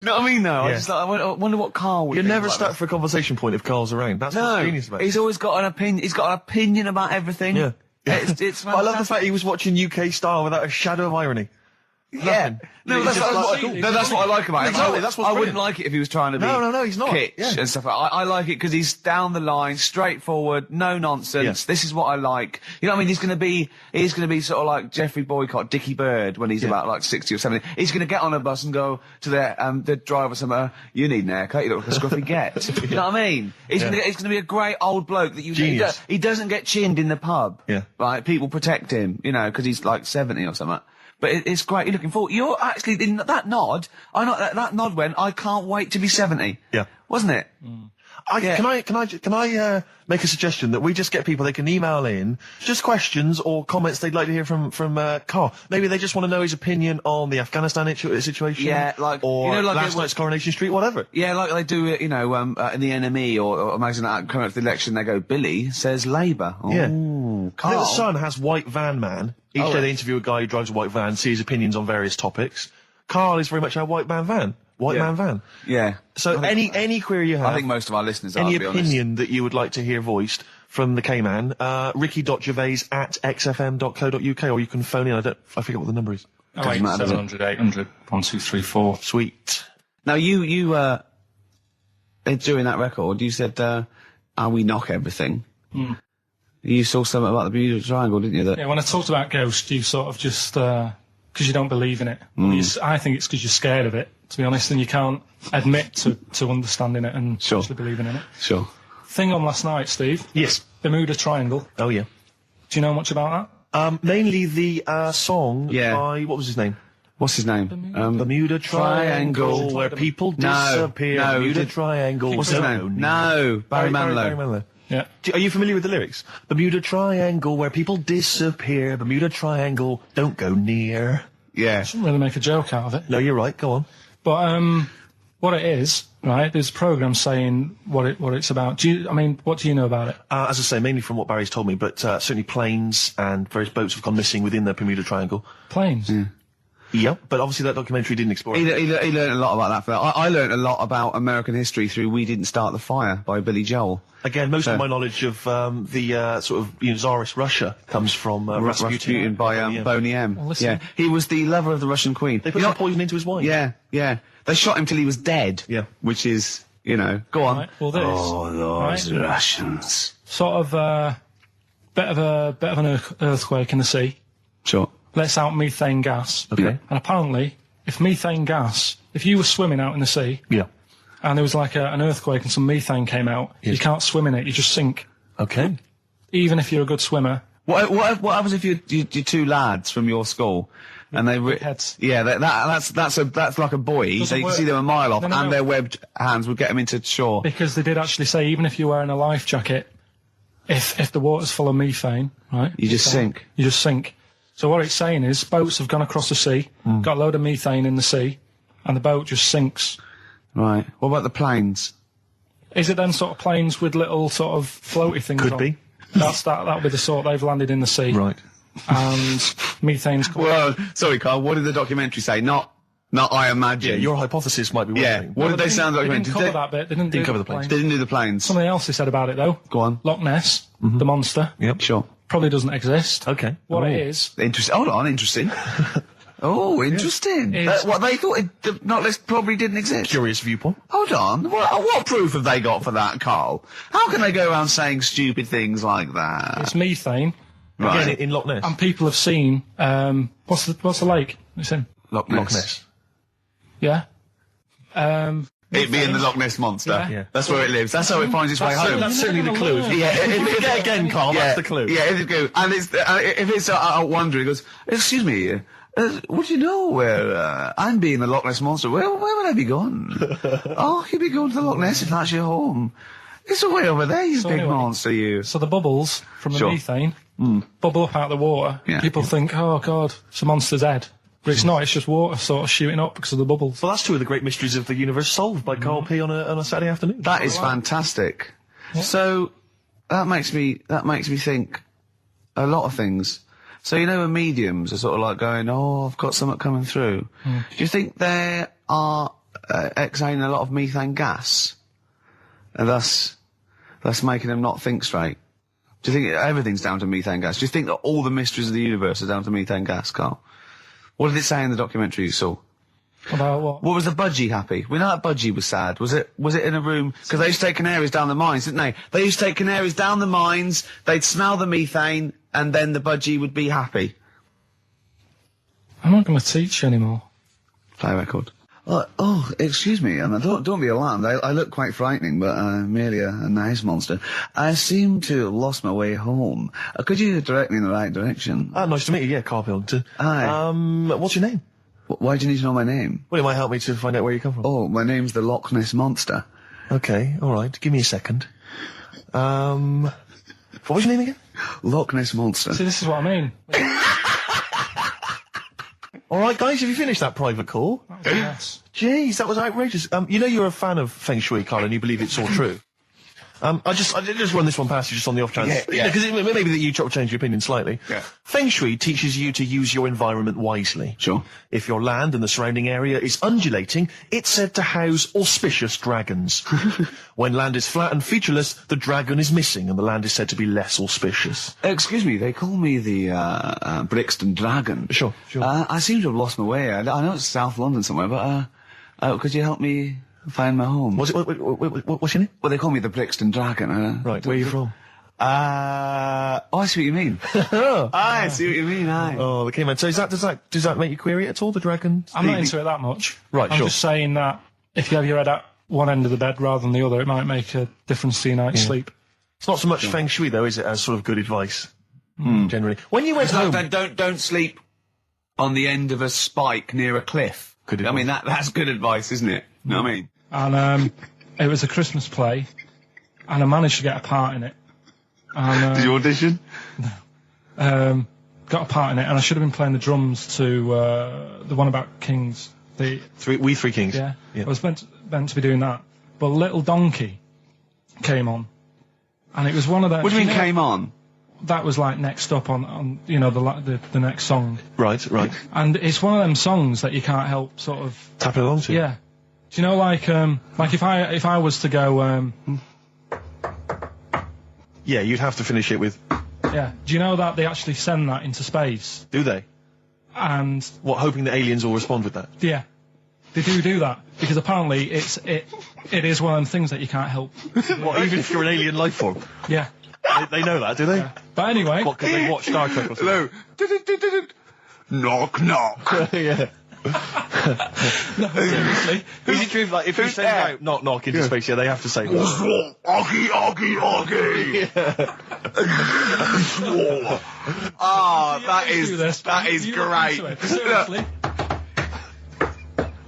You know what I mean, though? Yeah. I wonder what Karl would You're think never about stuck this. for a conversation point if Karl's around. That's what's genius about it. He's always got an opinion. He's got an opinion about everything. Yeah. It's I love the fact he was watching UK Style without a shadow of irony. Yeah. No, that's what I like about him. Exactly, that's what's I wouldn't brilliant. like it if he was trying to be No, he's not. kitsch Yeah. and stuff like that. I like it because he's down the line, straightforward, no nonsense. Yeah. This is what I like. You know what I mean? He's going to be sort of like Jeffrey Boycott, Dickie Bird when he's about like 60 or 70. He's going to get on a bus and go to the driver somewhere, you need an haircut, you look like a scruffy get. You know what I mean? He's going to be a great old bloke that Genius. he doesn't get chinned in the pub. Yeah. Right? People protect him, you know, because he's like 70 or something. But it's great. You're looking forward. You're actually in that nod. That nod went. I can't wait to be 70. Yeah. Wasn't it? Can I make a suggestion that we just get people, they can email in just questions or comments they'd like to hear from Karl. Maybe they just want to know his opinion on the Afghanistan situation. Yeah, like, or you know, like last night's Coronation Street, whatever. Yeah, like they do it, you know, in the NME or imagine that coming up to the election, they go, Billy says Labour. Yeah. Ooh, I think Karl. the Sun has White Van Man. Each day they interview a guy who drives a white van, see his opinions on various topics. Karl is very much our white man van. Man van. Yeah. So any query you have, I think most of our listeners are, any to be honest. opinion that you would like to hear voiced from the K-Man, ricky.gervais@xfm.co.uk, or you can phone in. I forget what the number is. 700 800 1234. Sweet. Now you during that record, you said, we knock everything. You saw something about the Bermuda Triangle, didn't you? Yeah, when I talked about Ghost, you sort of just, because you don't believe in it. I think it's because you're scared of it, to be honest, and you can't admit to understanding it and actually believing in it. Sure. Thing on last night, Steve. Yes. Bermuda Triangle. Oh, yeah. Do you know much about that? Mainly the song by, what was his name? What's his name? Bermuda Triangle, where people disappear. No, Bermuda Triangle. What's his name? No, Barry Manilow. Yeah. Are you familiar with the lyrics? Bermuda Triangle, where people disappear. Bermuda Triangle, don't go near. Yeah. Shouldn't really make a joke out of it. No, you're right. Go on. But what it is, right? There's a program saying what it's about. What do you know about it? As I say, mainly from what Barry's told me, but certainly planes and various boats have gone missing within the Bermuda Triangle. Planes. Yeah, but obviously that documentary didn't explore it. He learned a lot about that. I learned a lot about American history through We Didn't Start the Fire by Billy Joel. Again, most of my knowledge of the sort of Tsarist Russia comes from Rasputin by Boney M. Well, listen. Yeah, he was the lover of the Russian queen. They put some poison into his wine. Yeah. They shot him till he was dead. Yeah. Which is, go on. Right, well, this. Oh, those Russians. Sort of bit of an earthquake in the sea. Sure. Lets out methane gas. Okay. And apparently, if you were swimming out in the sea, Yeah. and there was like an earthquake and some methane came out, you can't swim in it, you just sink. Okay. Even if you're a good swimmer. What happens if you're two lads from your school and they big heads. Yeah, that's like a buoy. So you can see them a mile off, and their webbed hands would get them into shore. Because they did actually say, even if you're wearing a life jacket, if the water's full of methane, right, You just sink. You just sink. So what it's saying is, boats have gone across the sea, got a load of methane in the sea, and the boat just sinks. Right. What about the planes? Is it then sort of planes with little sort of floaty things Could on? be. That'll be the sort they've landed in the sea. Right. And methane's coming. Well, sorry, Carl. What did the documentary say? Not I imagine. Yeah, your hypothesis might be one Yeah. thing. What did they sound like? They didn't cover that bit. They didn't cover the planes. They didn't do the planes. Something else they said about it, though. Go on. Loch Ness, the monster, Yep. Sure. probably doesn't exist. Okay. What it is... Interesting. Hold on. Interesting. Oh, interesting. It's- What they thought the Loch Ness probably didn't exist. Curious viewpoint. Hold on. What proof have they got for that, Carl? How can they go around saying stupid things like that? It's methane, Right. Again, in Loch Ness. and people have seen... what's the lake it's in? Loch Ness. Loch Ness. Yeah? It being the Loch Ness monster. Yeah. That's where it lives. That's how it finds its way home. That's certainly the clue. Yeah, Forget again, Karl. That's the clue. Yeah, it's the clue. And it's if it's wondering, it goes, excuse me, what do you know where I'm being the Loch Ness monster? Where would I be gone? Oh, you'd be going to the Loch Ness if that's your home. It's way over there, you big anyway, monster, you. So the bubbles from the Sure. methane bubble up out of the water. Yeah. People think, oh, God, it's a monster's head. But it's not, it's just water sort of shooting up because of the bubbles. Well, that's two of the great mysteries of the universe solved by Karl P. on a Saturday afternoon. That is fantastic. So that makes me think a lot of things. So when mediums are sort of like going, oh, I've got something coming through. Do you think there are exhaling a lot of methane gas, and thus making them not think straight. Do you think everything's down to methane gas? Do you think that all the mysteries of the universe are down to methane gas, Karl? What did it say in the documentary you saw? About what? What was the budgie happy? We know that budgie was sad. Was it in a room? Because they used to take canaries down the mines, didn't they? They used to take canaries down the mines, they'd smell the methane, and then the budgie would be happy. I'm not going to teach you anymore. Play a record. Oh, excuse me, and don't be alarmed. I look quite frightening, but I'm merely a nice monster. I seem to have lost my way home. Could you direct me in the right direction? Nice to meet you, yeah, Karl Pilkington. Hi. What's your name? Why do you need to know my name? Well, it might help me to find out where you come from. Oh, my name's the Loch Ness Monster. Okay, alright, give me a second. What was your name again? Loch Ness Monster. See, this is what I mean. Alright, guys, have you finished that private call? Yes. Jeez, that was outrageous. You know you're a fan of Feng Shui, Karl, and you believe it's all true. I just run this one past you just on the off chance. Yeah. Because maybe that you change your opinion slightly. Yeah. Feng Shui teaches you to use your environment wisely. Sure. If your land and the surrounding area is undulating, it's said to house auspicious dragons. When land is flat and featureless, the dragon is missing and the land is said to be less auspicious. Excuse me, they call me the Brixton Dragon. Sure. I seem to have lost my way. I know it's South London somewhere, but could you help me find my home? What's your name? Well, they call me the Brixton Dragon. Right, where are you from? I see what you mean. I see what you mean, aye. Oh, okay, man. So does that make you query it at all, the dragon? I'm not into it that much. Right, I'm sure. just saying that if you have your head at one end of the bed rather than the other, it might make a difference to your night's sleep. It's not so much Feng Shui, though, is it, as sort of good advice, generally? When you went home... Don't sleep on the end of a spike near a cliff. Good I mean, that's good advice, isn't it? You know what I mean? And it was a Christmas play, and I managed to get a part in it. And, Did you audition? got a part in it, and I should have been playing the drums to the one about Kings. We Three Kings. Yeah. I was meant to be doing that, but Little Donkey came on, and it was one of the. What do you mean came on? That was like next up on the next song. Right. And it's one of them songs that you can't help sort of tapping along to. Yeah. Do you know like if I was to go yeah, you'd have to finish it with. Yeah. Do you know that they actually send that into space? Do they? And what, hoping that aliens will respond with that? Yeah. They do that because apparently it is one of them things that you can't help. What, even if you're an alien life form? Yeah. They know that, do they? Yeah. But anyway, what, because they watch Star Trek or something? Hello. Knock knock. Yeah. No, seriously. Is it true, like, if you send out knock knock into space, they have to say that? Oggy. Oh, that is great. Seriously.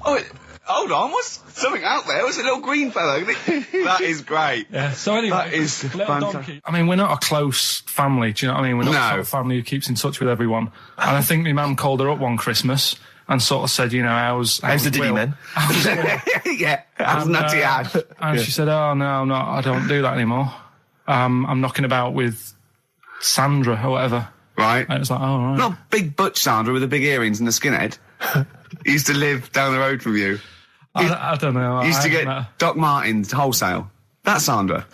Oh, hold on, what's something out there? What's a little green fellow? That is great. Yeah, so anyway, that is fantastic. I mean, we're not a close family, do you know what I mean? We're not the sort of family who keeps in touch with everyone. And I think my mum called her up one Christmas and sort of said, you know, how's the Diddy men? Yeah, how's Nutty Ash? And she said, oh, no, I don't do that anymore. I'm knocking about with Sandra or whatever. Right. And it was like, oh, right. Not big butch Sandra with the big earrings and the skinhead. He used to live down the road from you. I don't know. He used to get Doc Martens wholesale. That's Sandra.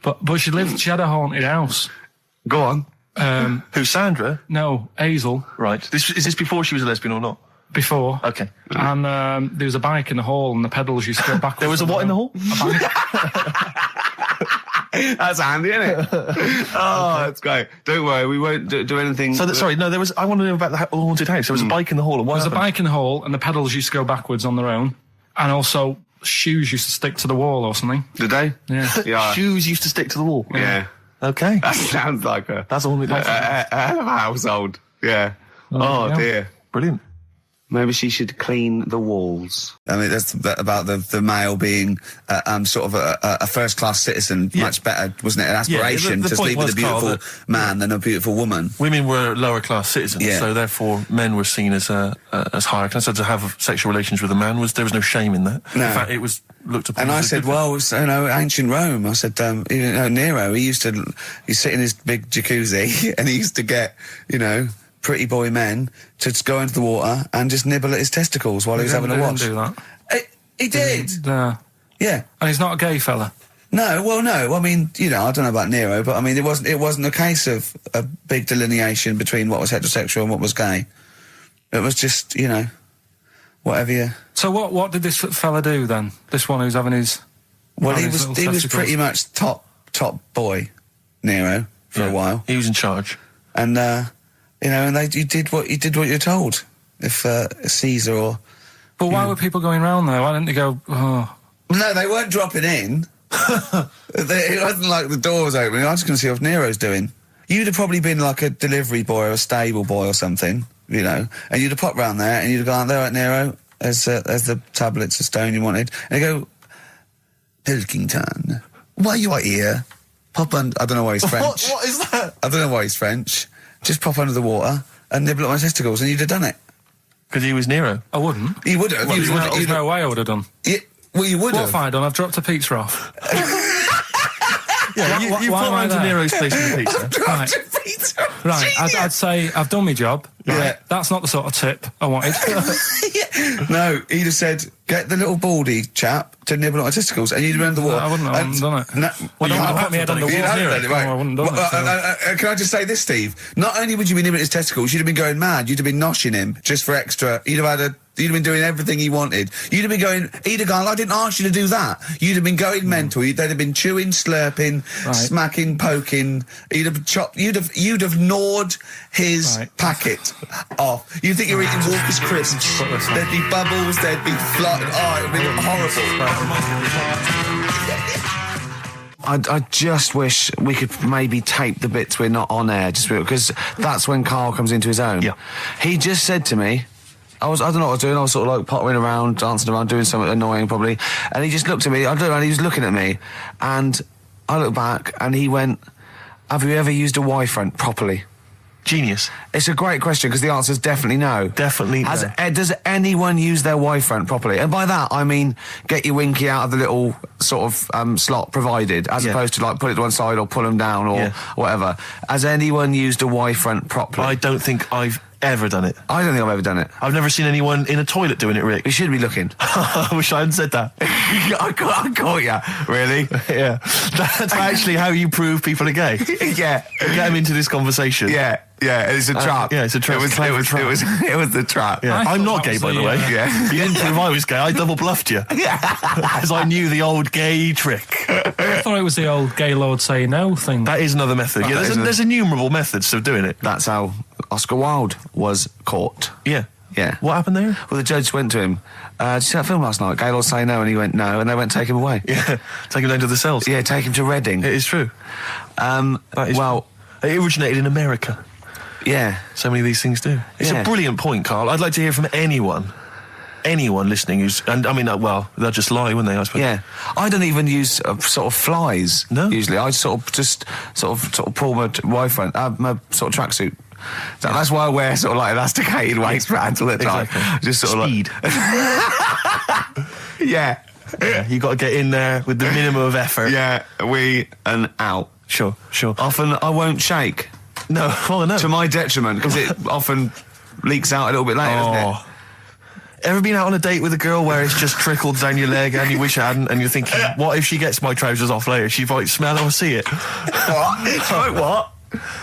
But she had a haunted house. Go on. Who, Sandra? No, Hazel. Right. Is this before she was a lesbian or not? Before. Okay. And there was a bike in the hall and the pedals used to go backwards. There was a what in the hall? A bike. That's handy, isn't it? Oh, that's great. Don't worry, we won't do anything. So, I want to know about the haunted house. There was a bike in the hall, and what happened? There was a bike in the hall, and the pedals used to go backwards on their own, and also shoes used to stick to the wall or something. Did they? Yeah. Shoes used to stick to the wall. Yeah. Okay. That sounds like that's all. A household. Yeah. Oh dear. Brilliant. Maybe she should clean the walls. I mean, that's about the male being sort of a first-class citizen. Yeah. Much better, wasn't it? An aspiration the to sleep with a beautiful man than a beautiful woman. Women were lower-class citizens, so therefore men were seen as higher class. So to have sexual relations with a man there was no shame in that. No. In fact, it was looked upon. And I said, well, ancient Rome. I said, Nero. He'd sit in his big jacuzzi and he used to get, pretty boy men to go into the water and just nibble at his testicles while he was having a watch. Do that. He did. Yeah. Yeah. And he's not a gay fella. No, well, no. I mean, I don't know about Nero, but I mean, it wasn't a case of a big delineation between what was heterosexual and what was gay. It was just, whatever you... So what did this fella do then? This one who's having his... Well, he was pretty much top boy, Nero, for a while. He was in charge. And, you did what you're told. If Caesar or... But why were people going round there? Why didn't they go, oh... No, they weren't dropping in. It wasn't like the door was opening. I was going to see what Nero's doing. You'd have probably been like a delivery boy or a stable boy or something, and you'd have popped round there and you'd have gone, there, right, Nero, there's the tablets of stone you wanted. And you go, Pilkington, why you are here? Pop under... I don't know why he's French. What is that? I don't know why he's French. Just pop under the water and nibble at my testicles and you'd have done it. Because he was Nero. I wouldn't. You would have. There's no way I would have done. Well, you would have. What have I done? I've dropped a pizza off. Yeah, you why put am I round to there? Nero's place with the pizza. Dropped a pizza. Right, I'd say I've done my job. Right? Yeah. That's not the sort of tip I wanted. No, he'd have said, get the little baldy chap to nibble at my testicles, and you'd have run the water. I wouldn't have done it. No, Well, you don't have put me head on the done it. wall. You have done it, right. No, I wouldn't have done it, Can I just say this, Steve? Not only would you be nibbling at his testicles, you'd have been going mad. You'd have been noshing him just for extra. You'd have been doing everything he wanted. You'd have been going, he'd have gone, I didn't ask you to do that. You'd have been going mental. They'd have been chewing, slurping, smacking, poking. You'd have chopped, you'd have gnawed his packet off. You'd think you were eating Walker's crisps. There'd be bubbles, there'd be flying. Oh, it would be horrible. I just wish we could maybe tape the bits we're not on air, just because that's when Karl comes into his own. Yeah. He just said to me, I don't know what I was doing, I was sort of like pottering around, dancing around, doing something annoying probably, and he just looked at me, I looked around, he was looking at me, and I looked back, and he went, have you ever used a Y-front properly? Genius. It's a great question, because the answer's definitely no. Definitely no. Does anyone use their Y-front properly? And by that, I mean, get your winky out of the little sort of slot provided, as opposed to like put it to one side or pull them down or whatever. Has anyone used a Y-front properly? I don't think I've ever done it. I don't think I've ever done it. I've never seen anyone in a toilet doing it, Rick. You should be looking. I wish I hadn't said that. I caught you. Really? Yeah. That's actually how you prove people are gay. Yeah. Get them into this conversation. Yeah. It's a trap. Yeah, it's a trap. It was the trap. Yeah. I'm not gay, by the way. Yeah. You didn't prove I was gay. I double bluffed you. Yeah. Because I knew the old gay trick. I thought it was the old gay lord say no thing. That is another method. Yeah, there's innumerable methods of doing it. That's how Oscar Wilde was caught. Yeah. Yeah. What happened there? Well, the judge went to him, did you see that film last night? Gaylord Say No, and he went, no, and they went, take him away. Yeah. Take him down to the cells. Yeah, take him to Reading. It is true. That is true. It originated in America. Yeah. So many of these things do. It's a brilliant point, Karl. I'd like to hear from anyone listening who's, and I mean, they'll just lie, wouldn't they, I suppose? Yeah. I don't even use sort of flies. No. Usually. I sort of pull my Y-front, my sort of tracksuit. So that's why I wear sort of like elasticated waistbands all the time. Exactly. Just sort Speed. of like... Yeah. You got to get in there with the minimum of effort. Yeah, and out. Sure. Often I won't shake. No, no. To my detriment, because it often leaks out a little bit later, doesn't it? Ever been out on a date with a girl where it's just trickled down your leg and you wish you hadn't, and you're thinking, what if she gets my trousers off later? She might smell or see it. What? What?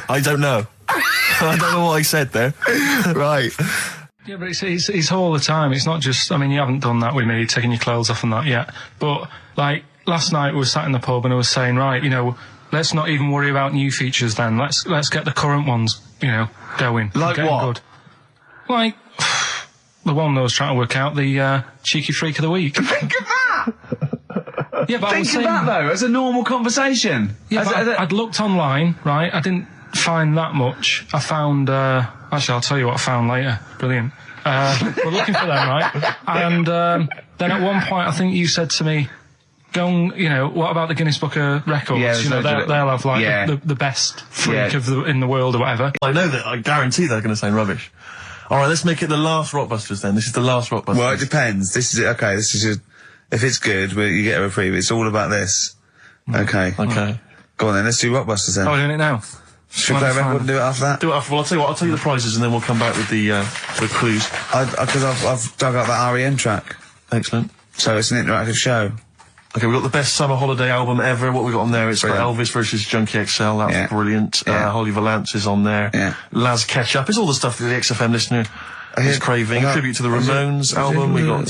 I don't know. I don't know what I said there. Right. Yeah, but it's all the time. It's not just, I mean, you haven't done that with me, taking your clothes off and that yet. But, like, last night we were sat in the pub and I was saying, right, let's not even worry about new features then. Let's get the current ones, going. Like what? Good. Like, the one I was trying to work out, the cheeky freak of the week. Think of that! Yeah, but Think of that, though, as a normal conversation. Yeah, I'd looked online, right? I didn't find that much. I found, actually, I'll tell you what I found later. Brilliant. We're looking for them, right? And then at one point, I think you said to me, go and, what about the Guinness Book of Records? Yeah, they'll have, like, the best freak in the world or whatever. I know that. I guarantee they're going to say rubbish. All right, let's make it the last Rockbusters then. This is the last Rockbusters. Well, it depends. This is it. Okay, this is just... If it's good, you get a reprieve. It's all about this. Okay. Go on then, let's do Rockbusters then. Oh, we're doing it now? Should we play a record and do it after that? Do it after. Well, I'll tell you what. I'll tell you the prizes and then we'll come back with the clues. Because I've dug up that REM track. Excellent. So it's an interactive show. Okay, we've got the best summer holiday album ever. What we got on there? It's got Elvis versus Junkie XL. That's brilliant. Holly Valance is on there. Yeah. Laz Ketchup. It's all the stuff that the XFM listener is craving. Tribute to the Ramones album. We got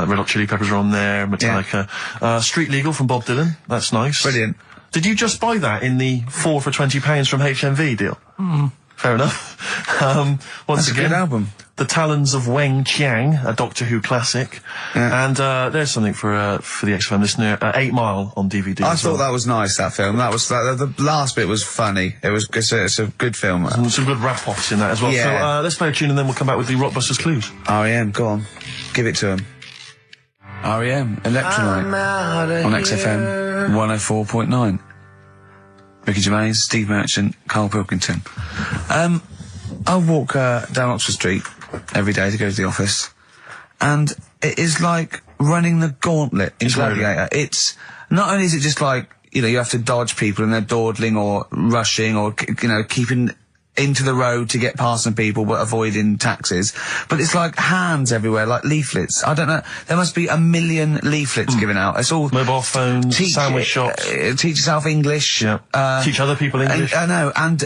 Red Hot Chili Peppers are on there. Metallica. Street Legal from Bob Dylan. That's nice. Brilliant. Did you just buy that in the 4 for £20 from HMV deal? Fair enough. Once That's again, a good album. The Talons of Weng Chiang, a Doctor Who classic. And there's something for the XFM listener, 8 Mile on DVD. I thought that was nice, that film. That was the last bit was funny. It's a good film. Some good rap-offs in that as well. Yeah. So let's play a tune and then we'll come back with the Rockbusters clues. R.E.M., go on. Give it to him. R.E.M., Electrolyte on XFM 104.9. Ricky Gervais, Steve Merchant, Karl Pilkington. I walk down Oxford Street every day to go to the office, and it is like running the gauntlet in Gladiator. It's not only is it just like, you know, you have to dodge people and they're dawdling or rushing or, you know, keeping into the road to get past some people but avoiding taxis, but it's like hands everywhere, like leaflets. I don't know, there must be 1 million leaflets given out. It's all mobile phones, sandwich shops. Teach yourself English. Teach other people English. I know, and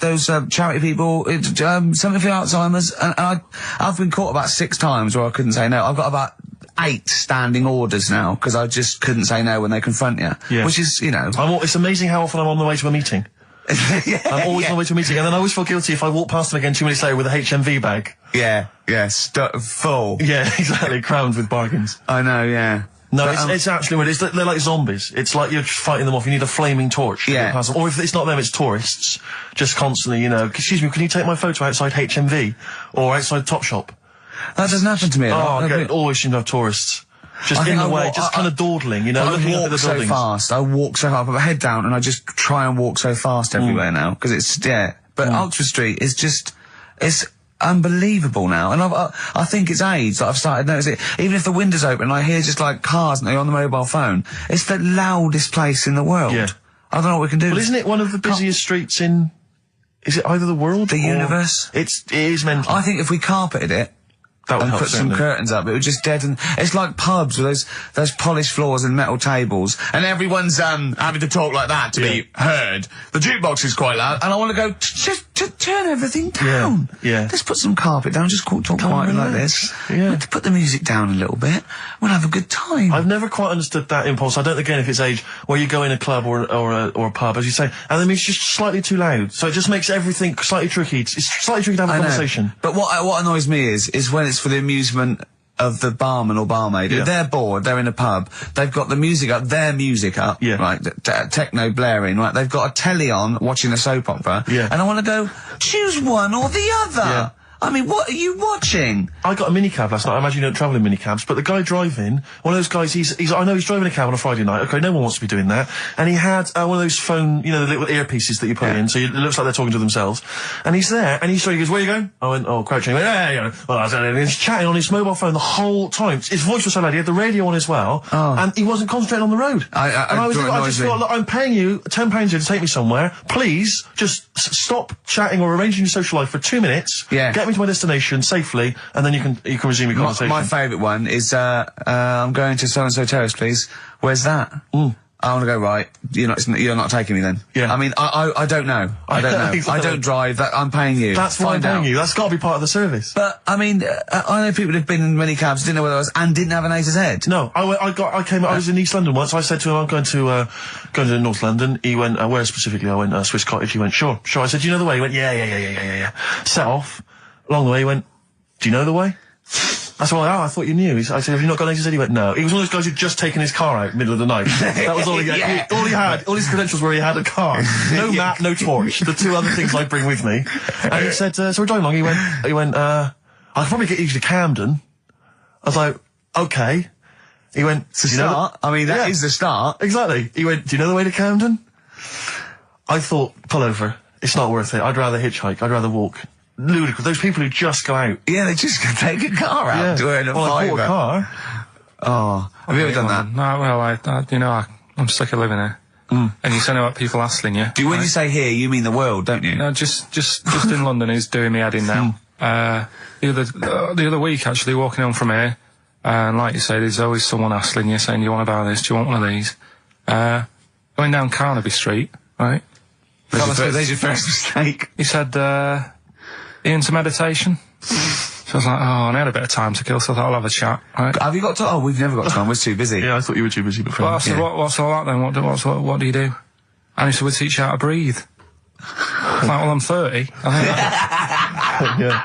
those charity people, something for Alzheimer's, and I've been caught about 6 times where I couldn't say no. I've got about 8 standing orders now because I just couldn't say no when they confront you. Yeah. Which is, you know, it's amazing how often I'm on the way to a meeting. I'm always on the way to a meeting, and then I always feel guilty if I walk past them again 2 minutes later with a HMV bag. Full. Yeah, exactly, crammed with bargains. I know, yeah. No, it's actually weird. They're like zombies. It's like you're just fighting them off. You need a flaming torch to get past them. Or if it's not them, it's tourists. Just constantly, you know, excuse me, can you take my photo outside HMV? Or outside Topshop? That doesn't happen to me. I always seem to have tourists. Just in the way, just kind of dawdling, you know, looking up at the buildings. I walk so fast. I put my head down and I just try and walk so fast everywhere now, because it's, But Oxford Street is just, it's unbelievable now. And I think it's age that I've started noticing it. Even if the window's open and I hear just like cars on the mobile phone, it's the loudest place in the world. Yeah. I don't know what we can do. Well, isn't it one of the busiest streets in, is it either the world the universe? It is mental. I think if we carpeted it, and put some curtains up, it would just deaden. It's like pubs with those polished floors and metal tables, and everyone's having to talk like that to be heard. The jukebox is quite loud, and I want to go just turn everything down. Yeah. Let's put some carpet down. Just talk quietly like this. Yeah. Put the music down a little bit. We'll have a good time. I've never quite understood that impulse. I don't know, again, if it's age where you go in a club or a pub, as you say, and then it's just slightly too loud. So it just makes everything slightly tricky. It's slightly tricky to have a conversation. But what annoys me is when it's for the amusement of the barman or barmaid. If they're bored, they're in a pub, they've got the music up, their music up, right, techno blaring, right, they've got a telly on, watching a soap opera, and I want to go, choose one or the other. I mean, what are you watching? I got a minicab last night. I imagine you don't travel in minicabs, but the guy driving, one of those guys, I know he's driving a cab on a Friday night. Okay, no one wants to be doing that. And he had one of those phone, you know, the little earpieces that you put in, so it looks like they're talking to themselves. And he's there, and he goes, where are you going? I went, crouching. He went, and he's chatting on his mobile phone the whole time. His voice was so loud, he had the radio on as well, and he wasn't concentrating on the road. I just thought, look, I'm paying you £10 here to take me somewhere. Please, just stop chatting or arranging your social life for 2 minutes. Get me to my destination safely, and then you can resume your conversation. My favourite one is I'm going to so and so terrace, please. Where's that? I want to go right. You're not taking me then. Yeah. I mean, I don't know. I don't know. Exactly. I don't drive. I'm paying you. That's why I'm paying you. That's got to be part of the service. But I mean, I know people who've been in many cabs, didn't know where I was, and didn't have an A to Z. No, I was in East London once. I said to him, I'm going to North London. He went, where specifically? I went, Swiss Cottage. He went, sure. I said, do you know the way? He went, yeah. Set off. Along the way, he went, do you know the way? I said, I thought you knew. I said, have you not got an A to Z? He went, no. He was one of those guys who'd just taken his car out middle of the night. That was all he had. All he had, all his credentials were he had a car. No map, no torch. The 2 other things I bring with me. And he said, so we're driving along. He went, I could probably get you to Camden. I was like, okay. He went, it's a start. I mean, that is the start. Exactly. He went, do you know the way to Camden? I thought, pull over. It's not worth it. I'd rather hitchhike. I'd rather walk. Ludicrous. Those people who just go out. Yeah, they just take a car out to earn a fiver. I bought a car. Oh, have you ever done that? No, well, I'm sick of living here. And you say what people asking you. When you say here, you mean the world, don't you? No, just in London is doing me head in now. The other week, actually, walking home from here, And like you say, there's always someone hassling you saying, do you want to buy this? Do you want one of these? Going down Carnaby Street, right? There's your first mistake. He said, into meditation. So I was like, oh, and I had a bit of time to kill, so I thought I'll have a chat, right? Have you got time? Oh, we've never got time. We're too busy. Yeah, I thought you were too busy before. Well, I said, what's all that then? What do you do? And he said, we teach you how to breathe. I was like, well, I'm 30. I think Yeah.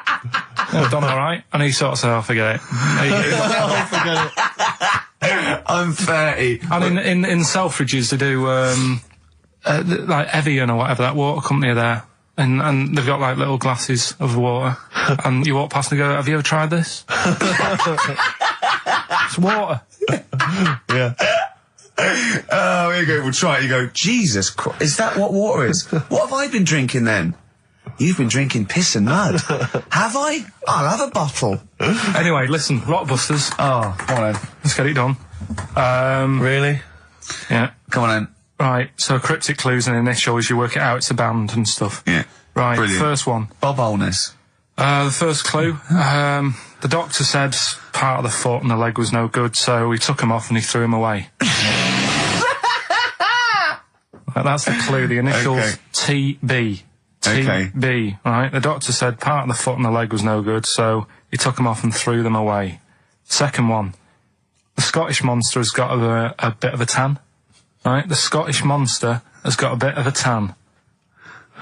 I've done all right. And he sort of said, oh, forget it. Oh, forget it. I'm 30. And in Selfridges, they do, like Evian or whatever, that water company are there. And they've got like little glasses of water. And you walk past and go, have you ever tried this? It's water. Yeah. Oh, here you go. We'll try it. You go, Jesus Christ. Is that what water is? What have I been drinking then? You've been drinking piss and mud. Have I? I'll have a bottle. Anyway, listen, Rockbusters. Oh, come on then. Let's get it done. Really? Yeah. Come on then. Right, so cryptic clues and initials, you work it out, it's a band and stuff. Yeah. Right, Brilliant. First one. Bob Holness. The first clue, the doctor said part of the foot and the leg was no good, so he took him off and he threw him away. That's the clue, the initials Okay. TB. Okay. TB, right? The doctor said part of the foot and the leg was no good, so he took them off and threw them away. Second one, the Scottish monster has got a bit of a tan. Right, the Scottish monster has got a bit of a tan.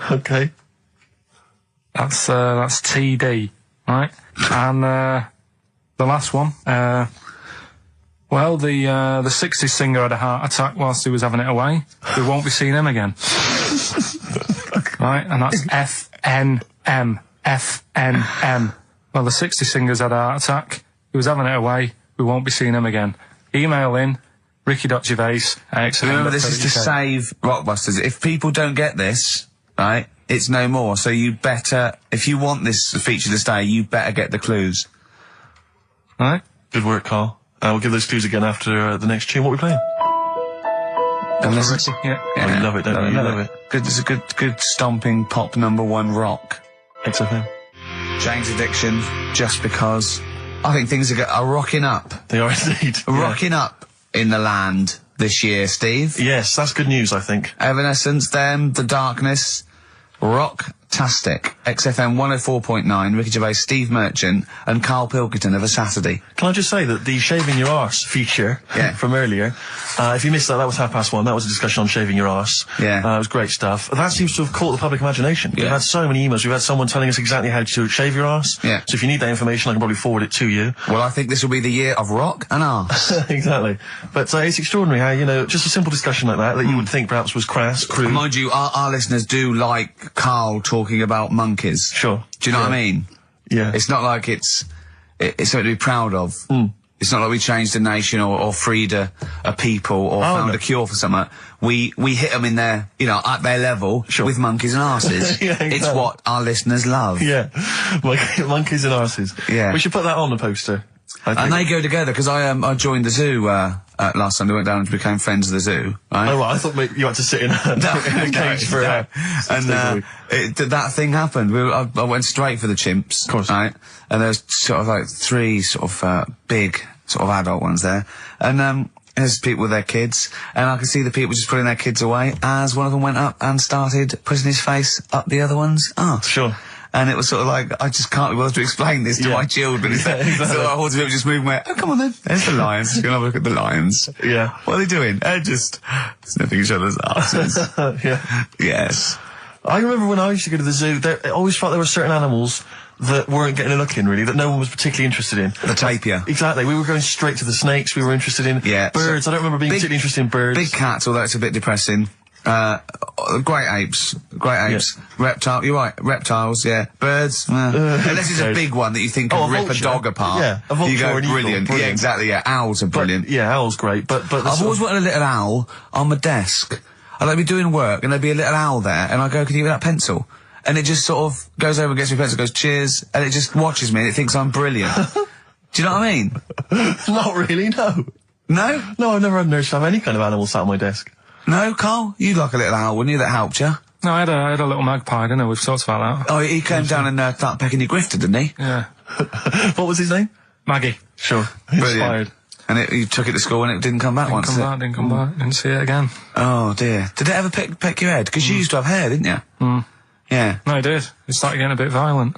Okay. That's TD, right? And the last one, well, the 60s singer had a heart attack whilst he was having it away. We won't be seeing him again. Right, and that's FNM. FNM. Well, the 60s singer's had a heart attack. He was having it away. We won't be seeing him again. Email in. Ricky.Gervais. Remember, this is to save Rockbusters. If people don't get this, right, it's no more. So you better, if you want this feature to stay, you better get the clues. Right? Good work, Karl. We'll give those clues again after the next tune. What are we playing? And listen to, Yeah. Oh, you love it, don't you? You love it. Good, it's a good stomping pop #1 rock. XFM. Jane's Addiction, Just Because. I think things are rocking up. They are indeed. Rocking up in the land this year, Steve. Yes, that's good news, I think. Evanescence, them, The Darkness, rock-tastic. XFM 104.9, Ricky Gervais, Steve Merchant, and Karl Pilkington of a Saturday. Can I just say that the shaving your arse feature from earlier, if you missed that, that was 1:30. That was a discussion on shaving your arse. Yeah. It was great stuff. That seems to have caught the public imagination. Yeah. We've had so many emails. We've had someone telling us exactly how to shave your arse. Yeah. So if you need that information, I can probably forward it to you. Well, I think this will be the year of rock and arse. Exactly. But it's extraordinary how, just a simple discussion like that you would think perhaps was crass, crude. Mind you, our listeners do like Karl talking about monkeys. Sure. Do you know what I mean? Yeah. It's not like it's something to be proud of. It's not like we changed a nation or freed a people or found a cure for something. We hit them in their, at their level with monkeys and arses. Yeah, exactly. It's what our listeners love. Yeah. Monkeys and arses. Yeah. We should put that on the poster. I think. And they go together, because I joined the zoo last Sunday, went down and became friends of the zoo, right? Oh, well, I thought maybe you had to sit in a cage for and that thing happened. I went straight for the chimps, of course, right? And there's sort of like 3 sort of big sort of adult ones there, and there's people with their kids, and I could see the people just putting their kids away as one of them went up and started putting his face up the other one's arse. Sure. And it was sort of like, I just can't be bothered to explain this to my children. Exactly. So I wanted people just moving away. Oh, come on then. There's the lions. You're going to have a look at the lions. Yeah. What are they doing? They're just sniffing each other's asses. Yeah. Yes. I remember when I used to go to the zoo, I always felt there were certain animals that weren't getting a look in, really, that no one was particularly interested in. The tapir. Exactly. We were going straight to the snakes we were interested in. Yeah. Birds. I don't remember being particularly interested in birds. Big cats, although it's a bit depressing. Great apes. Reptile, you're right, reptiles, yeah. Birds, unless it's a big one that you think can rip a dog apart. Yeah, a vulture you go, or an eagle, brilliant. Yeah, exactly, yeah. Owls are brilliant. Yeah, owls great, but I've always wanted a little owl on my desk. I'd like be doing work and there'd be a little owl there, and I go, can you give me that pencil? And it just sort of goes over and gets me a pencil, goes, cheers, and it just watches me and it thinks I'm brilliant. Do you know what I mean? Not really, no. No? No, I've never had an urge to have any kind of animal sat on my desk. No, Karl? You'd like a little owl, wouldn't you, that helped you? No, I had a little magpie, didn't I? We've talked about that. Oh, he came down and started pecking your grifter, didn't he? Yeah. What was his name? Maggie. Sure. Brilliant. Inspired. And you took it to school and it didn't come back once. Didn't come back. Didn't see it again. Oh dear. Did it ever peck your head? Because you used to have hair, didn't you? Mm. Yeah. No, it did. It started getting a bit violent.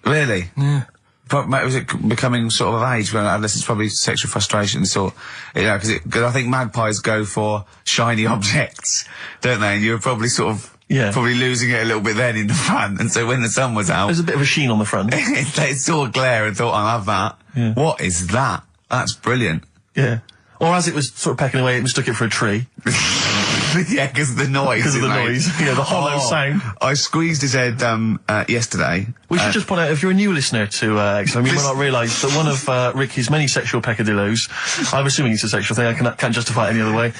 Really? Yeah. Was it becoming sort of age when adolescence? Probably sexual frustration, because I think magpies go for shiny objects, don't they? And you were probably sort of probably losing it a little bit then in the front, and so when the sun was out, There's a bit of a sheen on the front. they saw a glare and thought, I'll have that. Yeah. What is that? That's brilliant. Yeah. Or as it was sort of pecking away, it mistook it for a tree. Yeah, because of the noise. Because of the noise. Yeah, the hollow sound. I squeezed his head yesterday. We should just point out, if you're a new listener to XFM, you might not realise that one of Ricky's many sexual peccadillos, I'm assuming it's a sexual thing, I can't justify it any other way,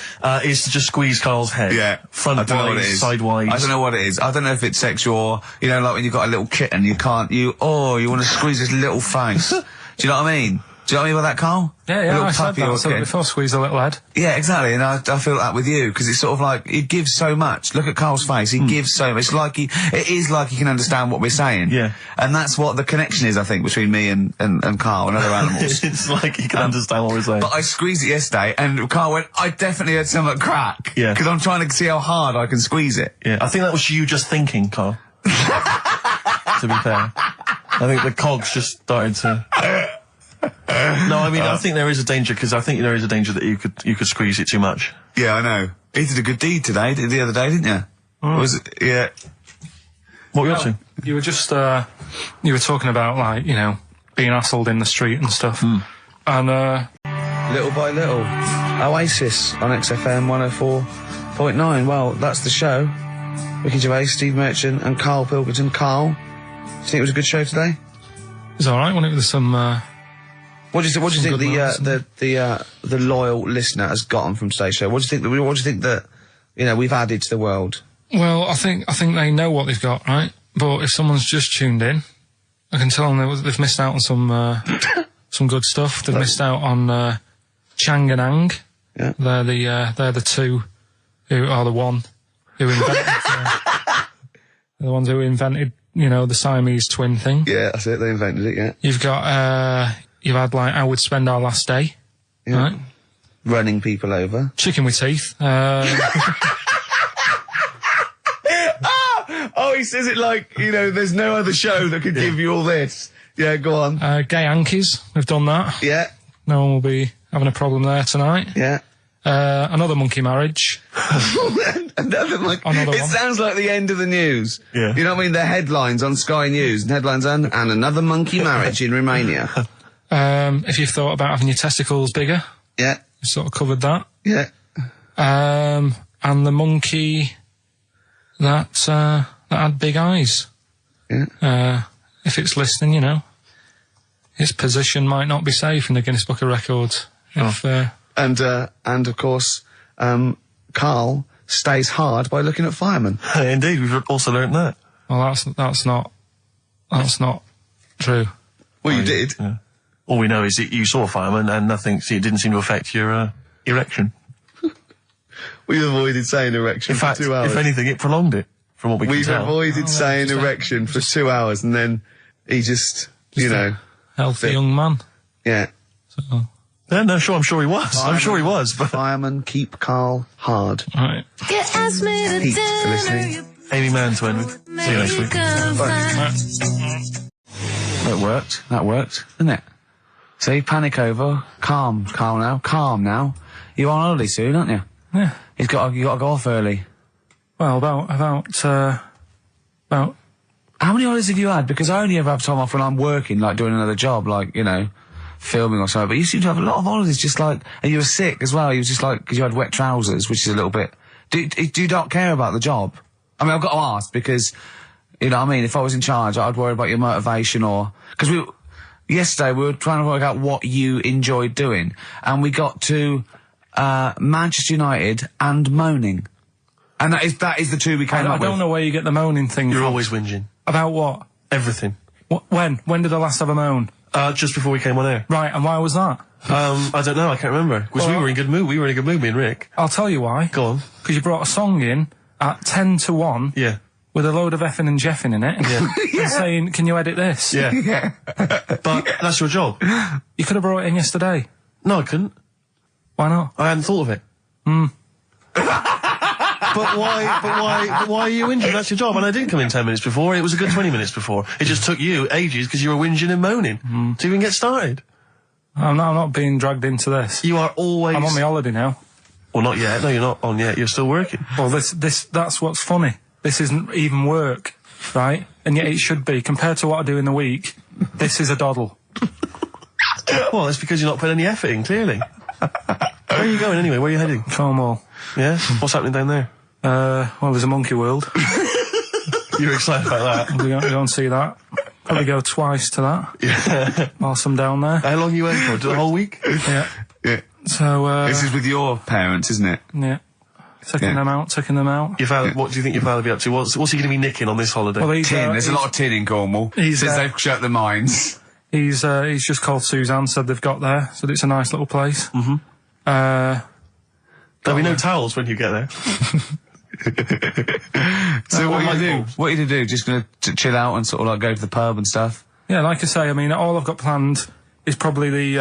is to just squeeze Karl's head. Yeah. Front-wise, sidewise. I don't know what it is. I don't know if it's sexual or, like when you've got a little kitten, you want to squeeze his little face. Do you know what I mean? Do you know what I mean by that, Karl? Yeah, I said that before, squeeze a little head. Yeah, exactly, and I feel that with you, because it's sort of like, he gives so much. Look at Karl's face, he gives so much. It is like he can understand what we're saying. Yeah. And that's what the connection is, I think, between me and Karl and other animals. It's like he can understand what we're saying. But I squeezed it yesterday, and Karl went, I definitely had something crack. Yeah. Because I'm trying to see how hard I can squeeze it. Yeah, I think that was you just thinking, Karl. To be fair. I think the cogs just started to... No, I mean, I think there is a danger, because I think there is a danger that you could squeeze it too much. Yeah, I know. He did a good deed today, the other day, didn't you? Oh. Was it? Yeah. What were you up to? You were just, you were talking about, like, being hassled in the street and stuff. And, Little by little. Oasis on XFM 104.9. Well, that's the show. Ricky Gervais, Steve Merchant and Karl Pilkington. Karl, do you think it was a good show today? it was alright, wasn't it? With some, What do you think the loyal listener has gotten from today's show? What do you think that we've added to the world? Well, I think they know what they've got, right? But if someone's just tuned in, I can tell them they've missed out on some good stuff. They've missed out on Chang and Ang. Yeah. They're the two who are the one who invented the ones who invented the Siamese twin thing. Yeah, that's it. They invented it. Yeah. You've got you've had like How Would Spend Our Last Day. Yeah. Right? Running people over. Chicken with teeth. Oh, he says it like, there's no other show that could give you all this. Yeah, go on. Gay Yankees. We've done that. Yeah. No one will be having a problem there tonight. Yeah. Another monkey marriage. Another monkey. It sounds like the end of the news. Yeah. You know what I mean? The headlines on Sky News. And headlines and another monkey marriage in Romania. If you've thought about having your testicles bigger. Yeah. You've sort of covered that. Yeah. And the monkey that had big eyes. Yeah. If it's listening, its position might not be safe in the Guinness Book of Records. And of course, Karl stays hard by looking at firemen. Indeed, we've also learnt that. Well, that's not true. Well, you did. Yeah. All we know is that you saw a fireman and it didn't seem to affect your erection. We avoided saying erection In fact, for 2 hours. if anything, it prolonged it, from what we can tell. We've avoided saying erection for 2 hours, and then he just Healthy young man. Yeah. So. Yeah, no, sure, I'm sure he was. I'm sure he was, but... Firemen keep Karl hard. Right. Thanks for listening. Amy Mann to end with. See you next week. Bye. That worked, didn't it? See, panic over, calm now. You're on holiday soon, aren't you? Yeah. You got to go off early. Well, about How many holidays have you had? Because I only ever have time off when I'm working, like doing another job, like, filming or something. But you seem to have a lot of holidays, just like, and you were sick as well. You were just like, because you had wet trousers, which is a little bit... Do you not care about the job? I mean, I've got to ask, because, you know what I mean, if I was in charge, I'd worry about your motivation or... Because yesterday we were trying to work out what you enjoyed doing, and we got to Manchester United and moaning. And that is the two we came up with. I don't know where you get the moaning thing You're from. always whinging. About what? Everything. When did I last have a moan? Just before we came on air. Right, and why was that? I don't know, I can't remember. Because we were in good mood. We were in a good mood, me and Rick. I'll tell you why. Go on. Because you brought a song in at 10 to 1. Yeah. With a load of effing and jeffing in it. Yeah. and saying, "Can you edit this?" Yeah. But that's your job. You could have brought it in yesterday. No, I couldn't. Why not? I hadn't thought of it. But why are you whinging? That's your job. And I didn't come in 10 minutes before. It was a good 20 minutes before. It just took you ages because you were whinging and moaning to even get started. I'm not being dragged into this. You are always... I'm on my holiday now. Well, not yet. No, you're not on yet. You're still working. Well, that's what's funny. This isn't even work, right? And yet it should be. Compared to what I do in the week, this is a doddle. Well, it's because you're not putting any effort in, clearly. Where are you going anyway? Where are you heading? Cornwall. Yeah? What's happening down there? Well, there's a monkey world. You're excited about that? We're going to go and see that. Probably go twice to that. Yeah. Whilst I'm down there. How long are you in for? The whole week? Yeah. Yeah. So, This is with your parents, isn't it? yeah. Taking them out. Your father, what do you think your father will be up to? What's he going to be nicking on this holiday? Well, Tin. There's a lot of tin in Cornwall. Since they've shut the mines. He's just called Suzanne, said they've got there, said it's a nice little place. There'll be no towels when you get there. So what are you do? What are you to do? Just gonna chill out and sort of like go to the pub and stuff? Yeah, like I say, I mean, all I've got planned is probably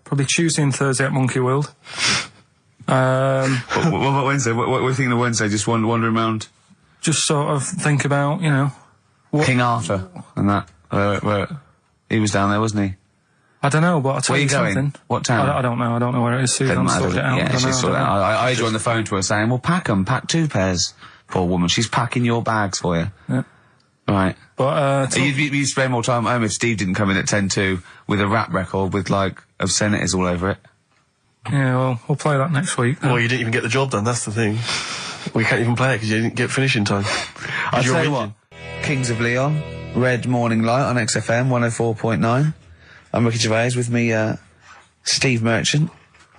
probably Tuesday and Thursday at Monkey World. What about Wednesday? What are you thinking of Wednesday? Just wandering around? Just sort of think about, you know... King Arthur and that. Where he was down there, wasn't he? I don't know, but I'll tell Where you you going? something. What town? I don't know. I don't know where it is. Suzanne sorted it out. Yeah, she's sorted it out. I heard you on the phone to her saying, well, pack 2 pairs. Poor woman. She's packing your bags for you. Yeah. Right. But, You'd spend more time at home if Steve didn't come in at 10-2 with a rap record with, like, obscenities all over it. yeah, well, we'll play that next week. Well, you didn't even get the job done, that's the thing. Well, you can't even play it because you didn't get finished in time. I'll tell you what. Kings of Leon, Red Morning Light on XFM 104.9. I'm Ricky Gervais, with me, Steve Merchant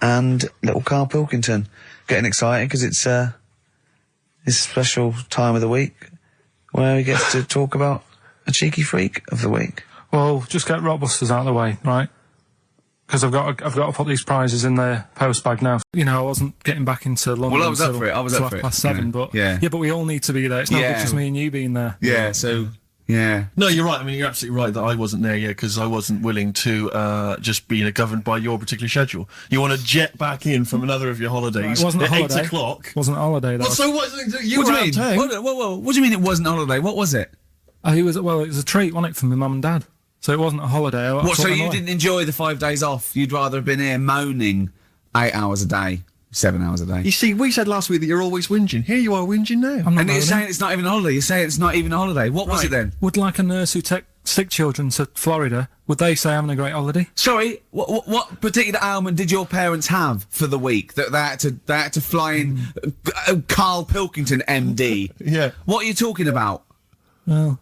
and little Karl Pilkington. Getting excited because it's his special time of the week where he gets to talk about a cheeky freak of the week. Well, just get Rockbusters out of the way, right? Because I've got to put these prizes in the post bag now. You know, I wasn't getting back into London. Well, I was up for it. I was up for it. 7:30, but yeah, but we all need to be there. It's not just me and you being there. Yeah, so. Yeah. No, you're right. I mean, you're absolutely right that I wasn't there yet because I wasn't willing to just be governed by your particular schedule. You want to jet back in from another of your holidays It wasn't a at holiday. 8 o'clock. It wasn't a holiday, though. Well, so what? You What were do you out mean? of town. What do you mean it wasn't a holiday? What was it? It was a treat, wasn't it, for my mum and dad? So it wasn't a holiday. What, so you didn't enjoy the 5 days off? You'd rather have been here moaning 8 hours a day, 7 hours a day? You see, we said last week that you're always whinging. Here you are whinging now. I'm not And you're moaning. saying it's not even a holiday. You're saying it's not even a holiday. What was it then? Would like a nurse who take sick children to Florida, would they say having a great holiday? Sorry, what particular ailment did your parents have for the week that they had to fly in Karl Pilkington, MD? Yeah. What are you talking about? Well,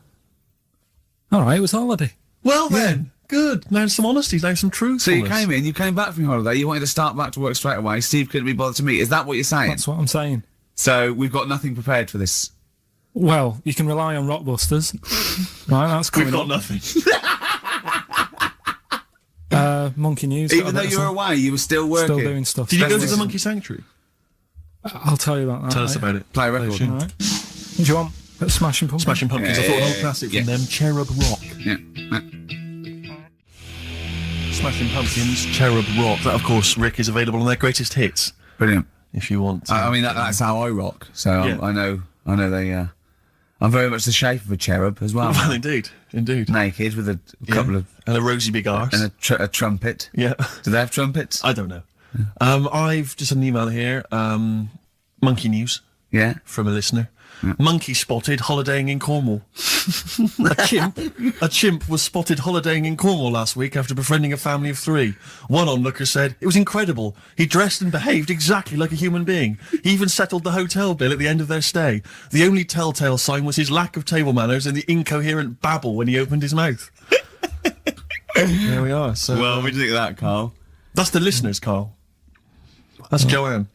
all right, it was a holiday. Well then, good. Now some honesty, now some truth. So you came back from your holiday, you wanted to start back to work straight away, Steve couldn't be bothered to meet. Is that what you're saying? That's what I'm saying. So we've got nothing prepared for this. Well, you can rely on Rockbusters. Right, that's coming We've got up. nothing. Monkey News. Even though you were away, you were still working. Still doing stuff. Did you go to That's- the Monkey Sanctuary? I'll tell you about that. Tell us later. about it. Play a record. All right. Do you want a Smashing Pumpkins? Smashing Pumpkins. I thought an old classic from them, Cherub Rock. Yeah. Smashing Pumpkins, Cherub Rock. That, of course, Rick, is available on their greatest hits. Brilliant. If you want. I mean, that's how I rock. So Yeah. I know they. I'm very much the shape of a cherub as well. Well, indeed. Naked with a couple of and a rosy big arse. and a trumpet. Yeah. Do they have trumpets? I don't know. I've just had an email here. Monkey News Yeah. from a listener. Monkey spotted holidaying in Cornwall. A chimp was spotted holidaying in Cornwall last week after befriending a family of 3. One onlooker said, "It was incredible. He dressed and behaved exactly like a human being. He even settled the hotel bill at the end of their stay. The only telltale sign was his lack of table manners and the incoherent babble when he opened his mouth." There we are. So Well, what do you think of that, Karl? that's the listeners, Karl. That's Joanne.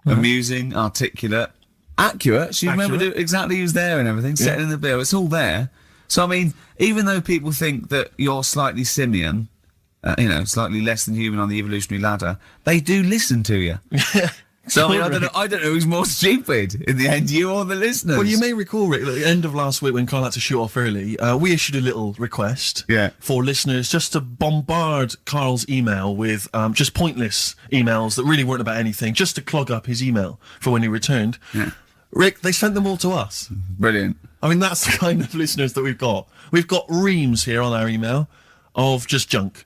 Amusing, articulate, accurate. She remembered Accurate. exactly who's there and everything. Setting in the bill. It's all there. So I mean, even though people think that you're slightly simian, slightly less than human on the evolutionary ladder, they do listen to you. So I don't know who's more stupid in the end, you or the listeners. Well, you may recall, Rick, at the end of last week when Karl had to shoot off early, we issued a little request for listeners just to bombard Karl's email with just pointless emails that really weren't about anything, just to clog up his email for when he returned. Yeah. Rick, they sent them all to us. Brilliant. I mean, that's the kind of listeners that we've got. We've got reams here on our email of just junk.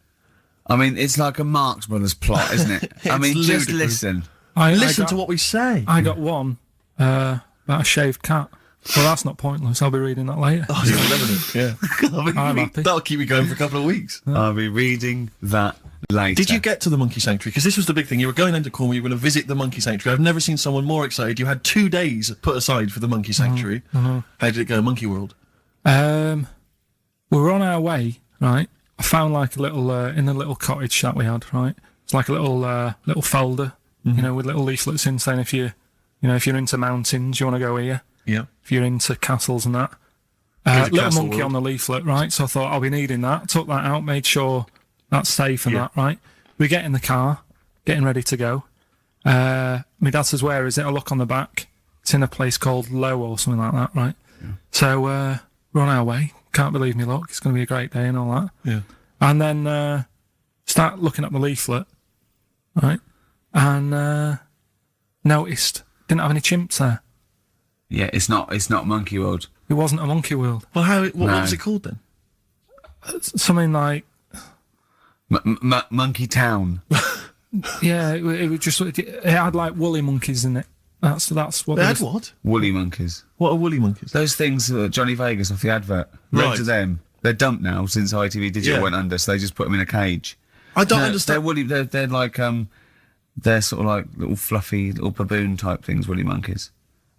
I mean, it's like a Marx Brothers plot, isn't it? I mean, just listen. Listen to what we say. I got one about a shaved cat. Well, that's not pointless. I'll be reading that later. Oh, yeah. I'm happy. That'll keep me going for a couple of weeks. I'll be reading that later. Did you get to the monkey sanctuary? Because this was the big thing. You were going into Cornwall, you were going to visit the monkey sanctuary. I've never seen someone more excited. You had 2 days put aside for the monkey sanctuary. How did it go, Monkey World? We were on our way, right? I found like a little, in the little cottage that we had, right? It's like a little folder, you know, with little leaflets in saying if you're into mountains, you want to go here. Yeah. If you're into castles and that. Little monkey on the leaflet, right? So I thought I'll be needing that. Took that out, made sure that's safe and that, right? We get in the car, getting ready to go. My dad says, where is it? I look on the back. It's in a place called Low or something like that, right? Yeah. So we're on our way. Can't believe me luck. It's going to be a great day and all that. Yeah. And then start looking at the leaflet, right? And noticed didn't have any chimps there. Yeah, it's not Monkey World. It wasn't a Monkey World. Well, what was it called then? Something like Monkey Town. Yeah, it was just it had like woolly monkeys in it. That's what they had. What? Woolly monkeys. What are woolly monkeys? Those things Johnny Vegas off the advert. Right. Read to them. They're dumped now since ITV Digital went under, so they just put them in a cage. I don't understand. They're woolly. They're like they're sort of like little fluffy little baboon type things. Woolly monkeys.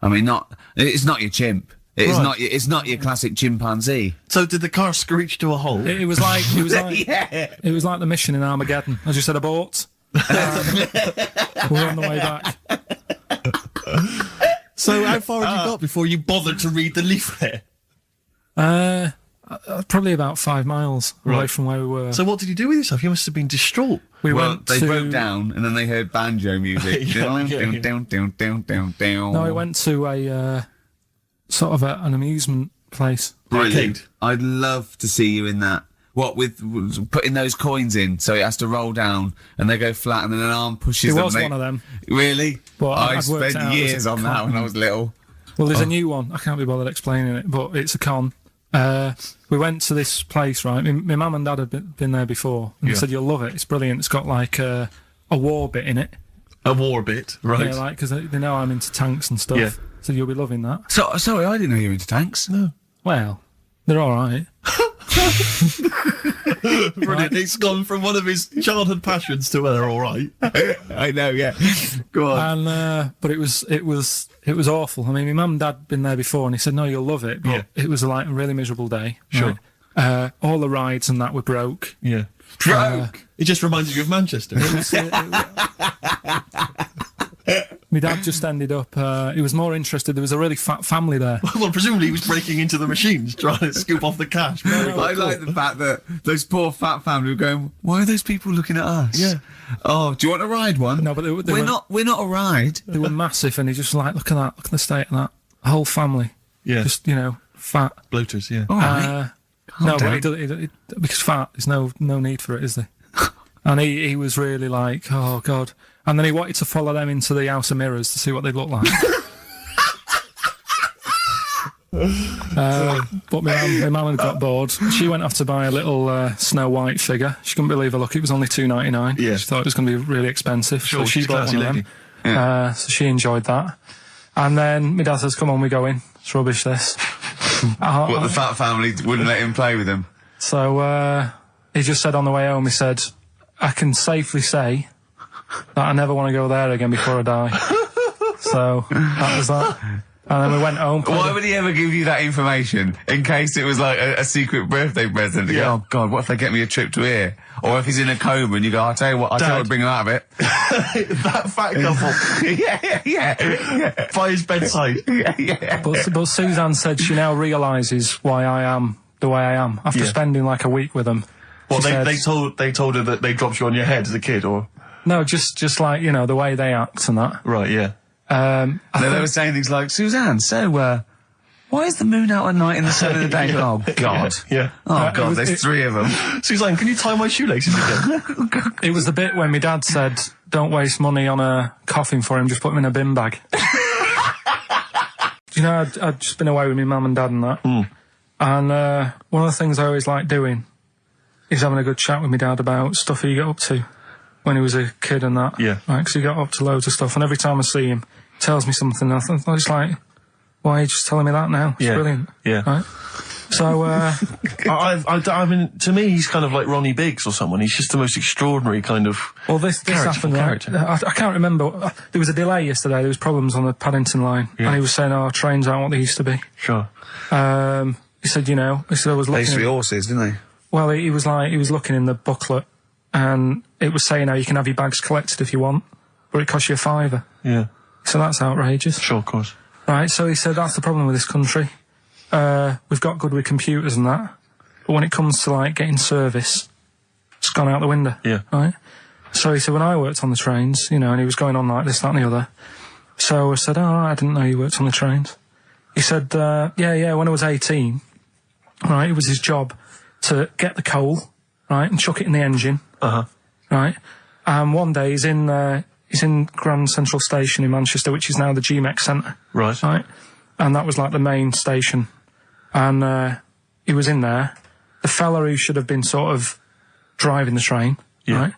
I mean, it's not your chimp. It's not your classic chimpanzee. So did the car screech to a halt? It was like yeah. It was like the mission in Armageddon. As you said, abort. We're on the way back. So how far had you got before you bothered to read the leaflet? Probably about 5 miles away from where we were. So what did you do with yourself? You must have been distraught. They broke down and then they heard banjo music. No, I went to a sort of an amusement place. Brilliant. I'd love to see you in that. What with putting those coins in, so it has to roll down and they go flat, and then an arm pushes them. It was one of them. Really? But I spent years on that when I was little. Well, there's a new one. I can't be bothered explaining it, but it's a con. We went to this place, right? My mum and dad had been there before, and they said you'll love it. It's brilliant. It's got like a war bit in it. A war bit, right? Yeah, like because they know I'm into tanks and stuff. Yeah. So you'll be loving that. So sorry, I didn't know you were into tanks. No. Well, they're all right. Brilliant. It's gone from one of his childhood passions to they're all right. I know, yeah. Go on. And but it was awful. I mean, my mum and dad had been there before, and he said, "No, you'll love it." But it was like a really miserable day. Sure. Right? All the rides and that were broke. Yeah. Broke. It just reminded you of Manchester. My dad just ended up, he was more interested, there was a really fat family there. Well, presumably he was breaking into the machines, trying to scoop off the cash. I like the fact that those poor fat family were going, why are those people looking at us? Yeah. Oh, do you want to ride one? No, but we're not a ride. They were massive, and he just like, look at the state of that. The whole family. Yeah. Just, fat. Bloaters, yeah. All right. No, but because fat, there's no need for it, is there? And he was really like, oh, God. And then he wanted to follow them into the House of Mirrors to see what they'd look like. But my mum had got bored. She went off to buy a little Snow White figure. She couldn't believe her luck. It was only $2.99. Yeah. She thought it was going to be really expensive. Sure, so she bought one of them. Yeah. So she enjoyed that. And then my dad says, come on, we go in. It's rubbish, this. What, the fat family wouldn't let him play with them? So he just said on the way home, he said, I can safely say that I never want to go there again before I die. So that was that. And then we went home. Why would he ever give you that information? In case it was like a secret birthday present. Yeah. Oh, God, what if they get me a trip to here? Or if he's in a coma and you go, I'll tell you what, I'll bring him out of it. That fat couple. yeah. By his bedside. Yeah. But Suzanne said she now realises why I am the way I am after spending like a week with them. Well, they told her that they dropped you on your head as a kid, or? No, just like, you know, the way they act and that. Right, yeah. They were saying things like, Suzanne, so, why is the moon out at night and the sun in the day? Oh, God. Yeah. Oh, God, there's 3 of them. Suzanne, can you tie my shoelaces again? It was the bit when my dad said, don't waste money on a coffin for him, just put him in a bin bag. You know, I'd just been away with my mum and dad and that. And one of the things I always like doing is having a good chat with my dad about stuff he got up to when he was a kid and that. Yeah. Right, because he got up to loads of stuff, and every time I see him, he tells me something, and I'm just like, why are you just telling me that now? It's brilliant. Yeah. Right? So, I mean, to me, he's kind of like Ronnie Biggs or someone. He's just the most extraordinary kind of. well, this happened, right? I can't remember. There was a delay yesterday. There was problems on the Paddington line, and he was saying, "Oh, trains aren't what they used to be." Sure. He said, "You know," he said, "I was looking." They used to be horses, didn't they? Well, he was looking in the booklet, and it was saying, "Oh, you can have your bags collected if you want, but it costs you £5." Yeah. So that's outrageous. Sure, of course. Right. So he said, "That's the problem with this country. We've got good with computers and that, but when it comes to like getting service, it's gone out the window." Yeah. Right. So he said, when I worked on the trains, you know, and he was going on like this, that and the other. So I said, "Oh, I didn't know you worked on the trains." He said, yeah, when I was 18, right, it was his job to get the coal, right, and chuck it in the engine. Right. And one day he's in Grand Central Station in Manchester, which is now the GMEX Centre. Right. Right. And that was like the main station. And he was in there. The fella who should have been sort of driving the train, right,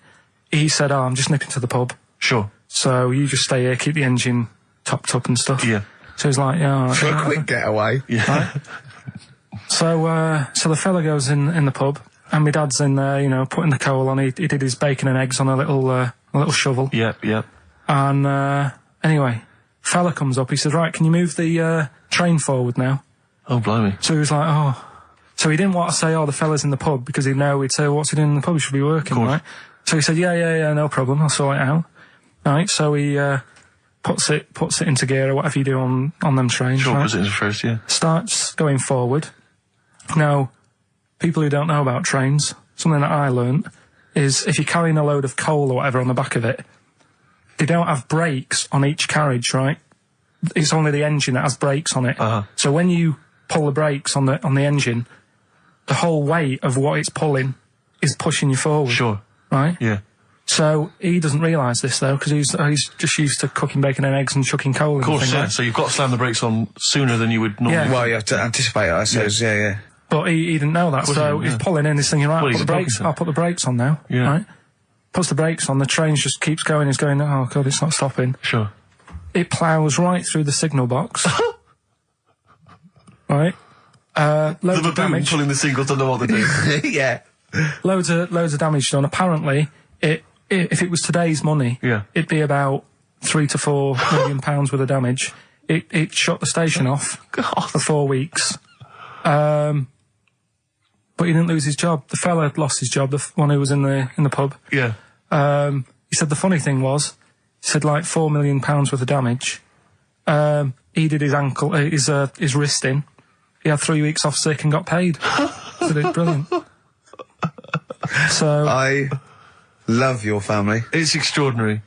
he said, "Oh, I'm just nipping to the pub. Sure. So you just stay here, keep the engine topped up and stuff." Yeah. So he's like, "Yeah." For a quick getaway. Yeah. Right? So the fella goes in the pub, and my dad's in there, you know, putting the coal on. He did his bacon and eggs on a little shovel. Yeah, yeah. And anyway, fella comes up. He says, "Right, can you move the train forward now?" Oh, blimey. So he was like, "Oh." So he didn't want to say, "Oh, the fella's in the pub," because he'd know, he'd say, "What's he doing in the pub? He should be working," right? So he said, yeah, no problem. I'll sort it out. Right. So he puts it into gear or whatever you do on them trains. Sure, right? puts it into first, yeah. Starts going forward. Now, people who don't know about trains, something that I learnt is if you're carrying a load of coal or whatever on the back of it, they don't have brakes on each carriage, right? It's only the engine that has brakes on it. So when you pull the brakes on the engine, the whole weight of what it's pulling is pushing you forward. Sure. Right? Yeah. So he doesn't realise this though, because he's just used to cooking bacon and eggs and chucking coal. Of course, and yeah. right? So you've got to slam the brakes on sooner than you would normally. Yeah. Well, you have to anticipate it, I suppose. Yeah. But he didn't know that, so he's pulling in. He's thinking, right, Well, I'll put the brakes on now. Yeah. Right? Puts the brakes on. The train just keeps going. He's going, oh god, it's not stopping. Sure. It ploughs right through the signal box. Right. Loads of damage. Pulling the signal to know what they're doing. Yeah. Loads of damage done. Apparently, if it was today's money, it'd be about £3 to £4 million worth of damage. It shut the station off for 4 weeks. But he didn't lose his job. The fella lost his job, the one who was in the pub. Yeah. He said the funny thing was, he said like £4 million worth of damage. He did his ankle, his wrist in. He had 3 weeks off sick and got paid. So it's brilliant. So I love your family. It's extraordinary.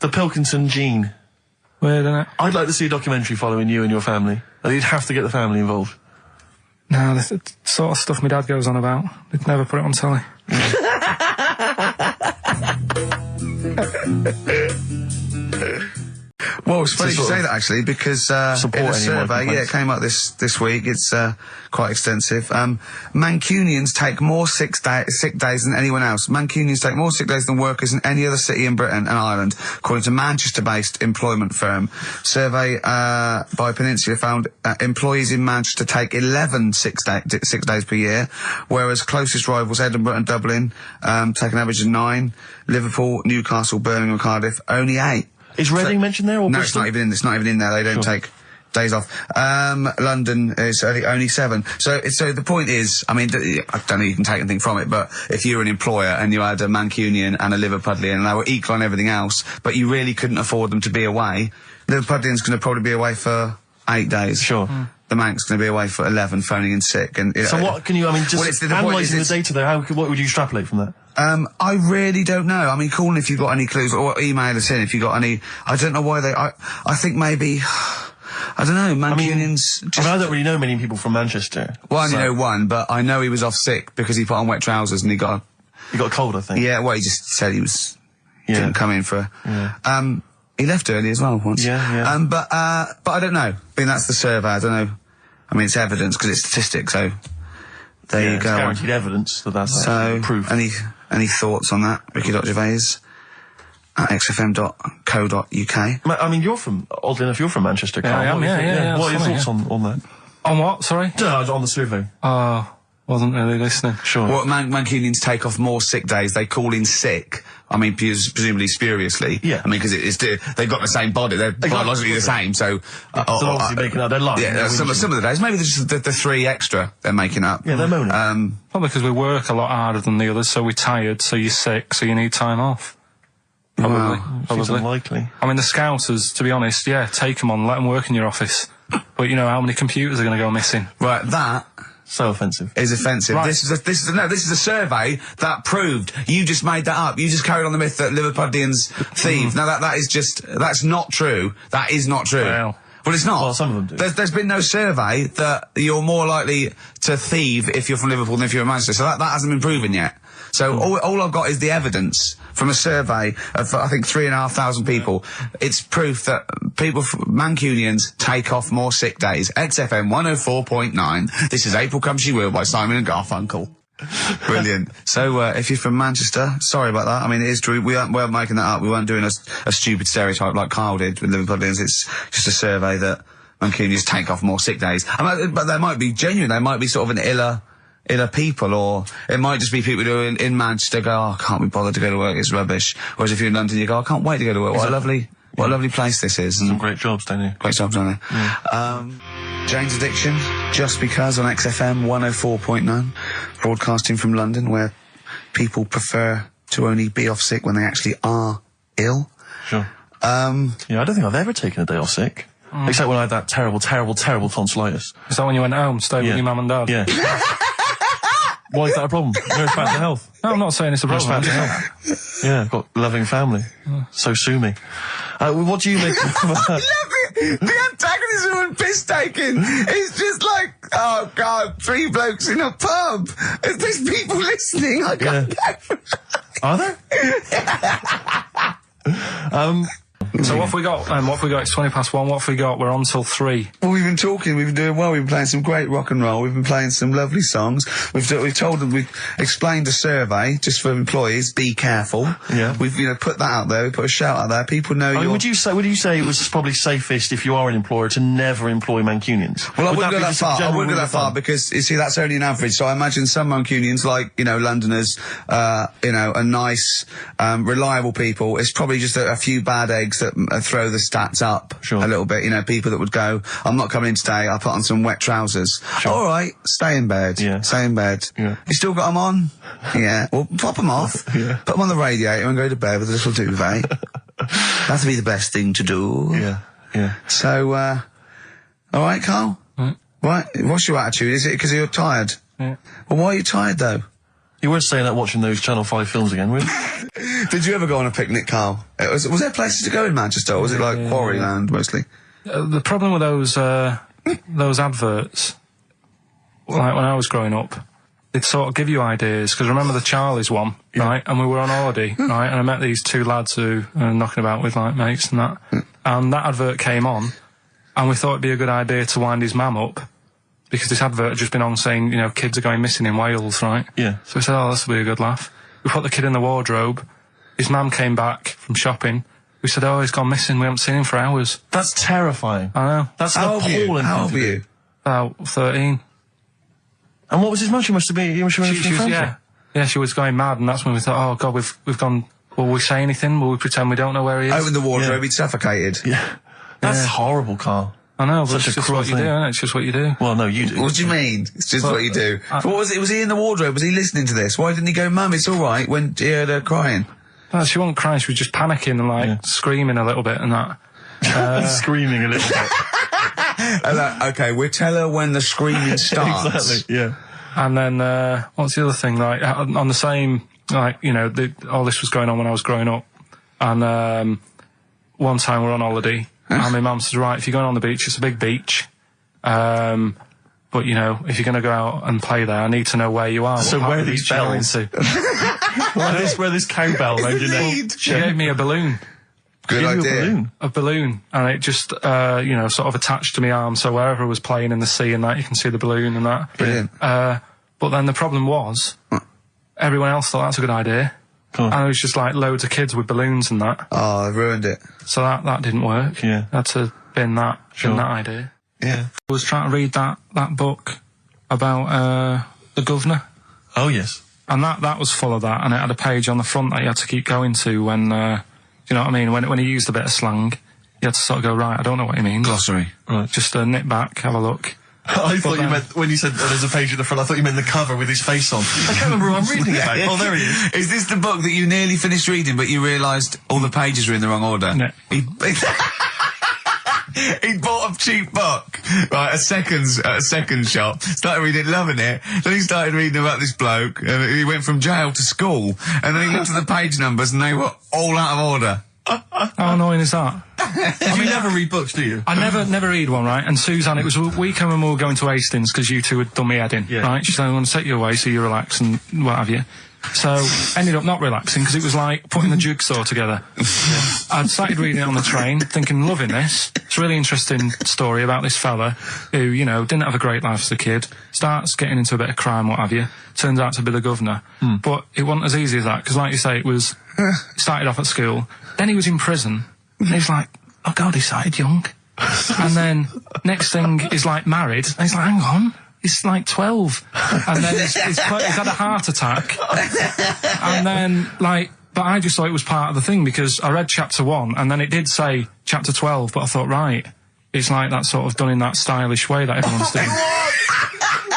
The Pilkington gene. weird, isn't it? I'd like to see a documentary following you and your family. And you'd have to get the family involved. No, the sort of stuff my dad goes on about. They'd never put it on telly. Well, it's funny you say that actually, because in a survey, it came up this week. It's quite extensive. Mancunians take more sick days than anyone else. Mancunians take more sick days than workers in any other city in Britain and Ireland, according to Manchester-based employment firm. Survey by Peninsula found employees in Manchester take 11 sick days per year, whereas closest rivals Edinburgh and Dublin take an average of 9. Liverpool, Newcastle, Birmingham, Cardiff only 8. Is Reading mentioned there? Or no, Bristol? it's not even in there. They don't take days off. London is only 7. So the point is, I mean, I don't know if you can take anything from it, but if you were an employer and you had a Mancunian and a Liverpudlian and they were equal on everything else, but you really couldn't afford them to be away, Liverpudlian's going to probably be away for 8 days. Sure. the Manx going to be away for 11, phoning in sick. And So what can you? I mean, just the point analysing is the data there. What would you extrapolate from that? I really don't know. I mean, call in if you've got any clues, or email us in if you've got any. I don't know why I think maybe. I don't know. Mancunians. I don't really know many people from Manchester. Well, I only know one, but I know he was off sick because he put on wet trousers and he got a cold, I think. Yeah, well, he just said he was didn't come in for. Yeah. He left early as well once. Yeah. But I don't know. I mean, that's the survey. I don't know. I mean, it's evidence because it's statistics. So there you go. It's guaranteed evidence that's proof. Any thoughts on that, Ricky.Gervais at xfm.co.uk? I mean, oddly enough, you're from Manchester, Karl. Yeah, I am, yeah. What are your thoughts on that? On what, sorry? On the survey. Wasn't really listening. Sure. Well, Mancunians take off more sick days. They call in sick. I mean, presumably spuriously. Yeah. I mean, because they've got the same body. They're biologically the same, so... they're obviously making up. They're lying. Yeah, some of the days. Maybe there's just the 3 extra they're making up. Yeah, they're moaning. Probably because we work a lot harder than the others, so we're tired, so you're sick, so you need time off. Probably. Seems unlikely. I mean, the Scousers, to be honest, take them on, let them work in your office. But you know how many computers are going to go missing? Right, that... So offensive. Is offensive. Right. This is a survey that proved. You just made that up. You just carried on the myth that Liverpudlians thieve. Now that's not true. That is not true. Well, it's not. Well, some of them do. There's been no survey that you're more likely to thieve if you're from Liverpool than if you're in Manchester. So that hasn't been proven yet. So all I've got is the evidence from a survey of, I think, 3,500 people. It's proof that Mancunians take off more sick days. XFM 104.9. This is April Come She Will by Simon and Garfunkel. Brilliant. So, if you're from Manchester, sorry about that. I mean, it is true. We weren't making that up. We weren't doing a stupid stereotype like Karl did with Liverpudlians. It's just a survey that Mancunians take off more sick days. But they might be genuine. They might be sort of an iller people, or it might just be people who are in Manchester go, I can't be bothered to go to work, it's rubbish. Whereas if you're in London, you go, I can't wait to go to work. What a lovely place this is. Some great jobs, don't you? Great jobs, don't they? Yeah. Jane's Addiction, Just Because on XFM 104.9, broadcasting from London, where people prefer to only be off sick when they actually are ill. Sure. I don't think I've ever taken a day off sick. Except when I had that terrible tonsillitis. Is that when you went home, stayed with your mum and dad? Yeah. Why is that a problem? No, it's bad for health. No, I'm not saying it's a problem. It's bad for health. Yeah, I've got a loving family. So sue me. What do you make of The antagonism and piss taking is just like, oh God, 3 blokes in a pub. There's people listening. I can't go. Are there? So what have we got? What have we got? It's 1:20. What have we got? We're on till 3. Well, we've been talking, we've been doing well, we've been playing some great rock and roll, we've been playing some lovely songs, we've told them, we've explained a survey, just for employees, be careful. Yeah. We've, put that out there, we put a shout out there, people know would you say it was probably safest if you are an employer to never employ Mancunians? Well, I wouldn't go that far. I wouldn't go that far because, you see, that's only an average. So I imagine some Mancunians, like, Londoners, are nice, reliable people. It's probably just a few bad eggs that throw the stats up a little bit. People that would go, I'm not coming in today, I'll put on some wet trousers. Sure. All right, stay in bed. Yeah. Stay in bed. Yeah. You still got them on? Yeah. Well, pop them off. Yeah. Put them on the radiator and go to bed with a little duvet. That'd be the best thing to do. Yeah. Yeah. So, all right, Karl? Right. What's your attitude? Is it because you're tired? Yeah. Well, why are you tired, though? You weren't saying that watching those Channel 5 films again, were you? Did you ever go on a picnic, Karl? Was there places to go in Manchester, or was it like Quarryland, mostly? The problem with those adverts, like when I was growing up, they'd sort of give you ideas, because remember the Charlie's one, right? And we were on holiday, right? And I met these 2 lads who are knocking about with, like, mates and that. And that advert came on, and we thought it'd be a good idea to wind his mum up, because this advert had just been on saying, kids are going missing in Wales, right? Yeah. So we said, this will be a good laugh. We put the kid in the wardrobe. His mum came back from shopping. We said, he's gone missing. We haven't seen him for hours. That's terrifying. I know. That's appalling. How old were you? About 13. And what was his mum? She must have been... Yeah, she was going mad, and that's when we thought, oh, God, we've gone... Will we say anything? Will we pretend we don't know where he is? Open the wardrobe, he'd suffocated. Yeah. That's horrible, Karl. I know, but Such it's a just cruel what you do, isn't it? It's just what you do. Well, no, you do. What do you mean? It's just what you do. What was it? Was he in the wardrobe? Was he listening to this? Why didn't he go, Mum, it's all right, when he heard her crying? No, she wasn't crying, she was just panicking and, screaming a little bit and that. Screaming a little bit. Okay, we'll tell her when the screaming starts. Exactly. Yeah. And then, what's the other thing? Like, on the same, like, you know, all this was going on when I was growing up. And, one time we're on holiday, and my mum says, right, if you're going on the beach, it's a big beach. But, you know, if you're going to go out and play there, I need to know where you are. So where are these bells? Where this cowbell around your neck? She gave me a balloon. Good idea. A balloon, and it just, you know, sort of attached to my arm, so wherever I was playing in the sea and that, you can see the balloon and that. Brilliant. But then the problem was, everyone else thought that's a good idea. And it was just like loads of kids with balloons and that. Oh, I ruined it. So that didn't work. Yeah. Had to bin that idea. Yeah. I was trying to read that book about, the governor. Oh, yes. And that was full of that, and it had a page on the front that you had to keep going to when, do you know what I mean? When he used a bit of slang, you had to sort of go, right, I don't know what he means. Glossary. Right. Just nip back, have a look. I thought you meant, when you said there's a page at the front, I thought you meant the cover with his face on. I can't remember who I'm reading about. Oh, there he is. Is this the book that you nearly finished reading, but you realised all the pages were in the wrong order? No. He bought a cheap book, right, at a second shop, started reading it, loving it, then he started reading about this bloke, and he went from jail to school, and then he looked at the page numbers, and they were all out of order. How annoying is that? You never read books, do you? I never read one, right? And Suzanne, it was a weekend when we were going to Hastings because you two had done me head in, right? She said, I want to take you away so you relax and what have you. So, ended up not relaxing because it was like putting the jigsaw together. I'd started reading it on the train, thinking, loving this. It's a really interesting story about this fella who, you know, didn't have a great life as a kid, starts getting into a bit of crime, what have you, turns out to be the governor. But it wasn't as easy as that, because like you say, it started off at school, then he was in prison, and he's like, oh God, he started young. And then, next thing, he's like married, and he's like, hang on. He's like 12. And then he's had a heart attack. And then, like, but I just thought it was part of the thing because I read chapter 1 and then it did say chapter 12, but I thought, right, it's like that sort of done in that stylish way that everyone's doing.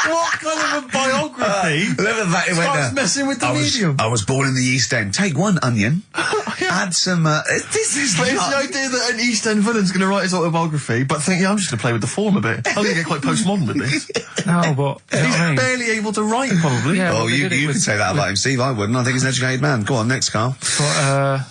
What kind of a biography? Look at that, it went Starts messing with the medium. I was born in the East End. Take one onion, add some, this is But it's the idea that an East End villain's going to write his autobiography, but think, yeah, I'm just going to play with the form a bit. I'm going to get quite postmodern with this. No, but you know He's what I mean? barely able to write, probably. Yeah, Oh, but they you did it can say that about him, Steve. I wouldn't. I think he's an educated man. Go on, next, Karl. But,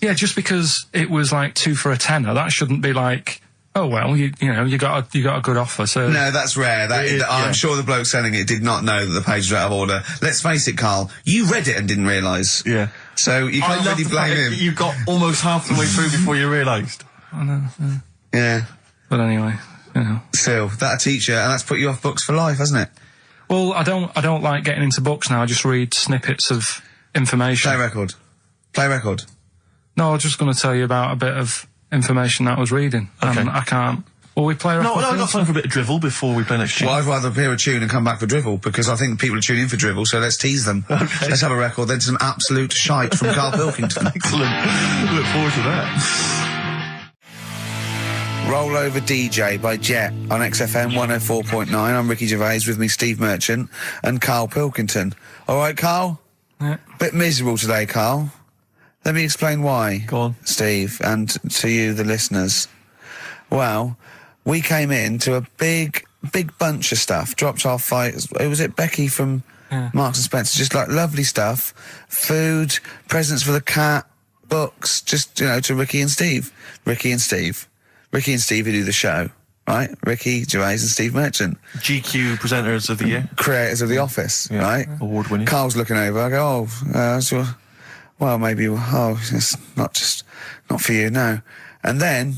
yeah, just because it was like 2 for a tenner, that shouldn't be like, oh well, you know, you got a good offer. So No, that's rare. I'm sure the bloke selling it did not know that the pages were out of order. Let's face it, Karl. You read it and didn't realise. Yeah. So you can't really blame him. You got almost half the way through before you realised. I know, yeah. Yeah. But anyway, you know. Still, that a teacher, and that's put you off books for life, hasn't it? Well, I don't like getting into books now. I just read snippets of information. Play record. No, I was just going to tell you about a bit of information that I was reading. Okay. And I can't. Well, we play a record. No, I've got time for a bit of drivel before we play next tune. Well, I'd rather hear a tune and come back for drivel, because I think people are tuning in for drivel, so let's tease them. Okay. Let's have a record, then some absolute shite from Karl Pilkington. Excellent. Look forward to that. Roll Over DJ by Jet on XFM 104.9. I'm Ricky Gervais, with me Steve Merchant and Karl Pilkington. All right, Karl? Yeah. Bit miserable today, Karl. Let me explain why. Go on. Steve, and to you, the listeners. Well, we came in to a big bunch of stuff. Dropped off by, was it Becky from Marks and Spencer? Just like lovely stuff. Food, presents for the cat, books, just, you know, to Ricky and Steve. Ricky and Steve who do the show, right? Ricky Gervais and Steve Merchant. GQ presenters of the year. Creators of The Office, right? Award winning. Karl's looking over, I go, well, maybe, it's not for you, no. And then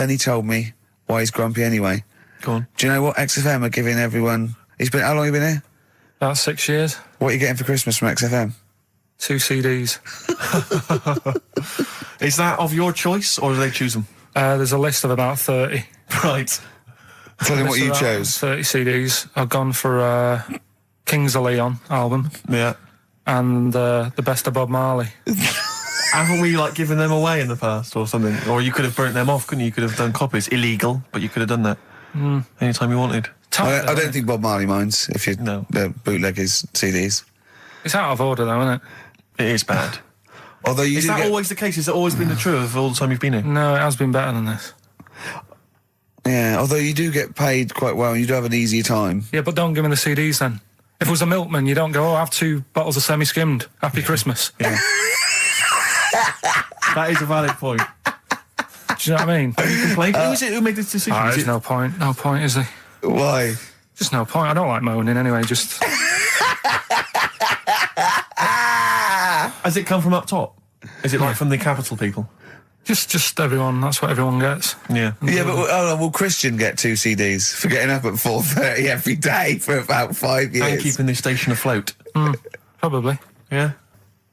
he told me why he's grumpy anyway. Go on. Do you know what XFM are giving everyone? How long have you been here? About 6 years. What are you getting for Christmas from XFM? 2 CDs. Is that of your choice, or do they choose them? There's a list of about 30. Right. Tell them what you List of about chose. 30 CDs. I've gone for Kings of Leon album Yeah. and the Best of Bob Marley. Haven't we, like, given them away in the past or something? Or you could have burnt them off, couldn't you? You could have done copies. Illegal, but you could have done that. Anytime you wanted. I don't think Bob Marley minds if you bootleg his CDs. It's out of order though, isn't it? It is bad. Although you Is do that get... always the case? Has it always been the truth of all the time you've been here? No, it has been better than this. Yeah, although you do get paid quite well and you do have an easier time. Yeah, but don't give me the CDs then. If it was a milkman, you don't go, have 2 bottles of semi-skimmed. Happy Christmas. Yeah. That is a valid point. Do you know what I mean? You complain. Who is it who made this decision? There's no point. No point, is there? Why? Just no point. I don't like moaning anyway, just... Has it come from up top? Is it like from the capital people? Just everyone, that's what everyone gets. Yeah. Yeah, but will Christian get 2 CDs for getting up at 4:30 every day for about 5 years? And keeping this station afloat. Probably. Yeah.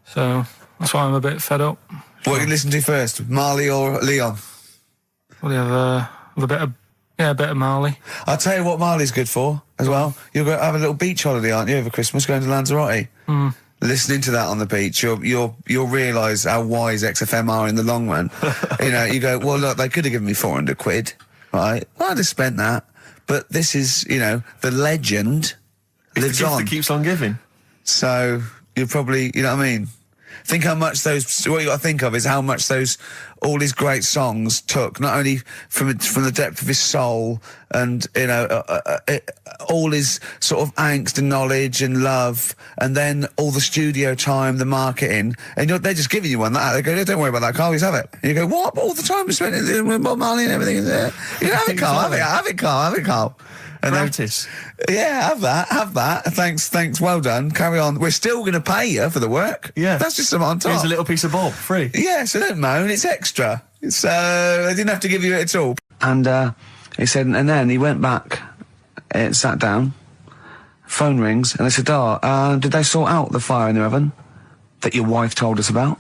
So, that's why I'm a bit fed up. What do you listen to first, Marley or Leon? Well, you have a bit of Marley. I'll tell you what Marley's good for, as well. You're going to have a little beach holiday, aren't you, over Christmas, going to Lanzarote? Listening to that on the beach, you'll realise how wise XFM are in the long run. You know, you go, well, look, they could have given me 400 quid, right? Well, I'd have spent that. But this is, you know, the legend lives the gift on. that keeps on giving. So, you'll probably, you know what I mean? Think how much what you got to think of is how much all his great songs took, not only from the depth of his soul and, you know, all his sort of angst and knowledge and love, and then all the studio time, the marketing, and they're just giving you one that. They go, don't worry about that, Carl, just have it. And you go, what? All the time we spent with Bob Marley and everything is there. You know, have it, Carl, have it, Carl. And Practice. Yeah, have that. Thanks, well done. Carry on. We're still going to pay you for the work. Yeah. That's just some on top. Here's a little piece of Bob, free. Yeah, so don't moan, it's extra. So, they didn't have to give you it at all. And, he said, and then he went back, sat down, phone rings, and I said, did they sort out the fire in the oven that your wife told us about?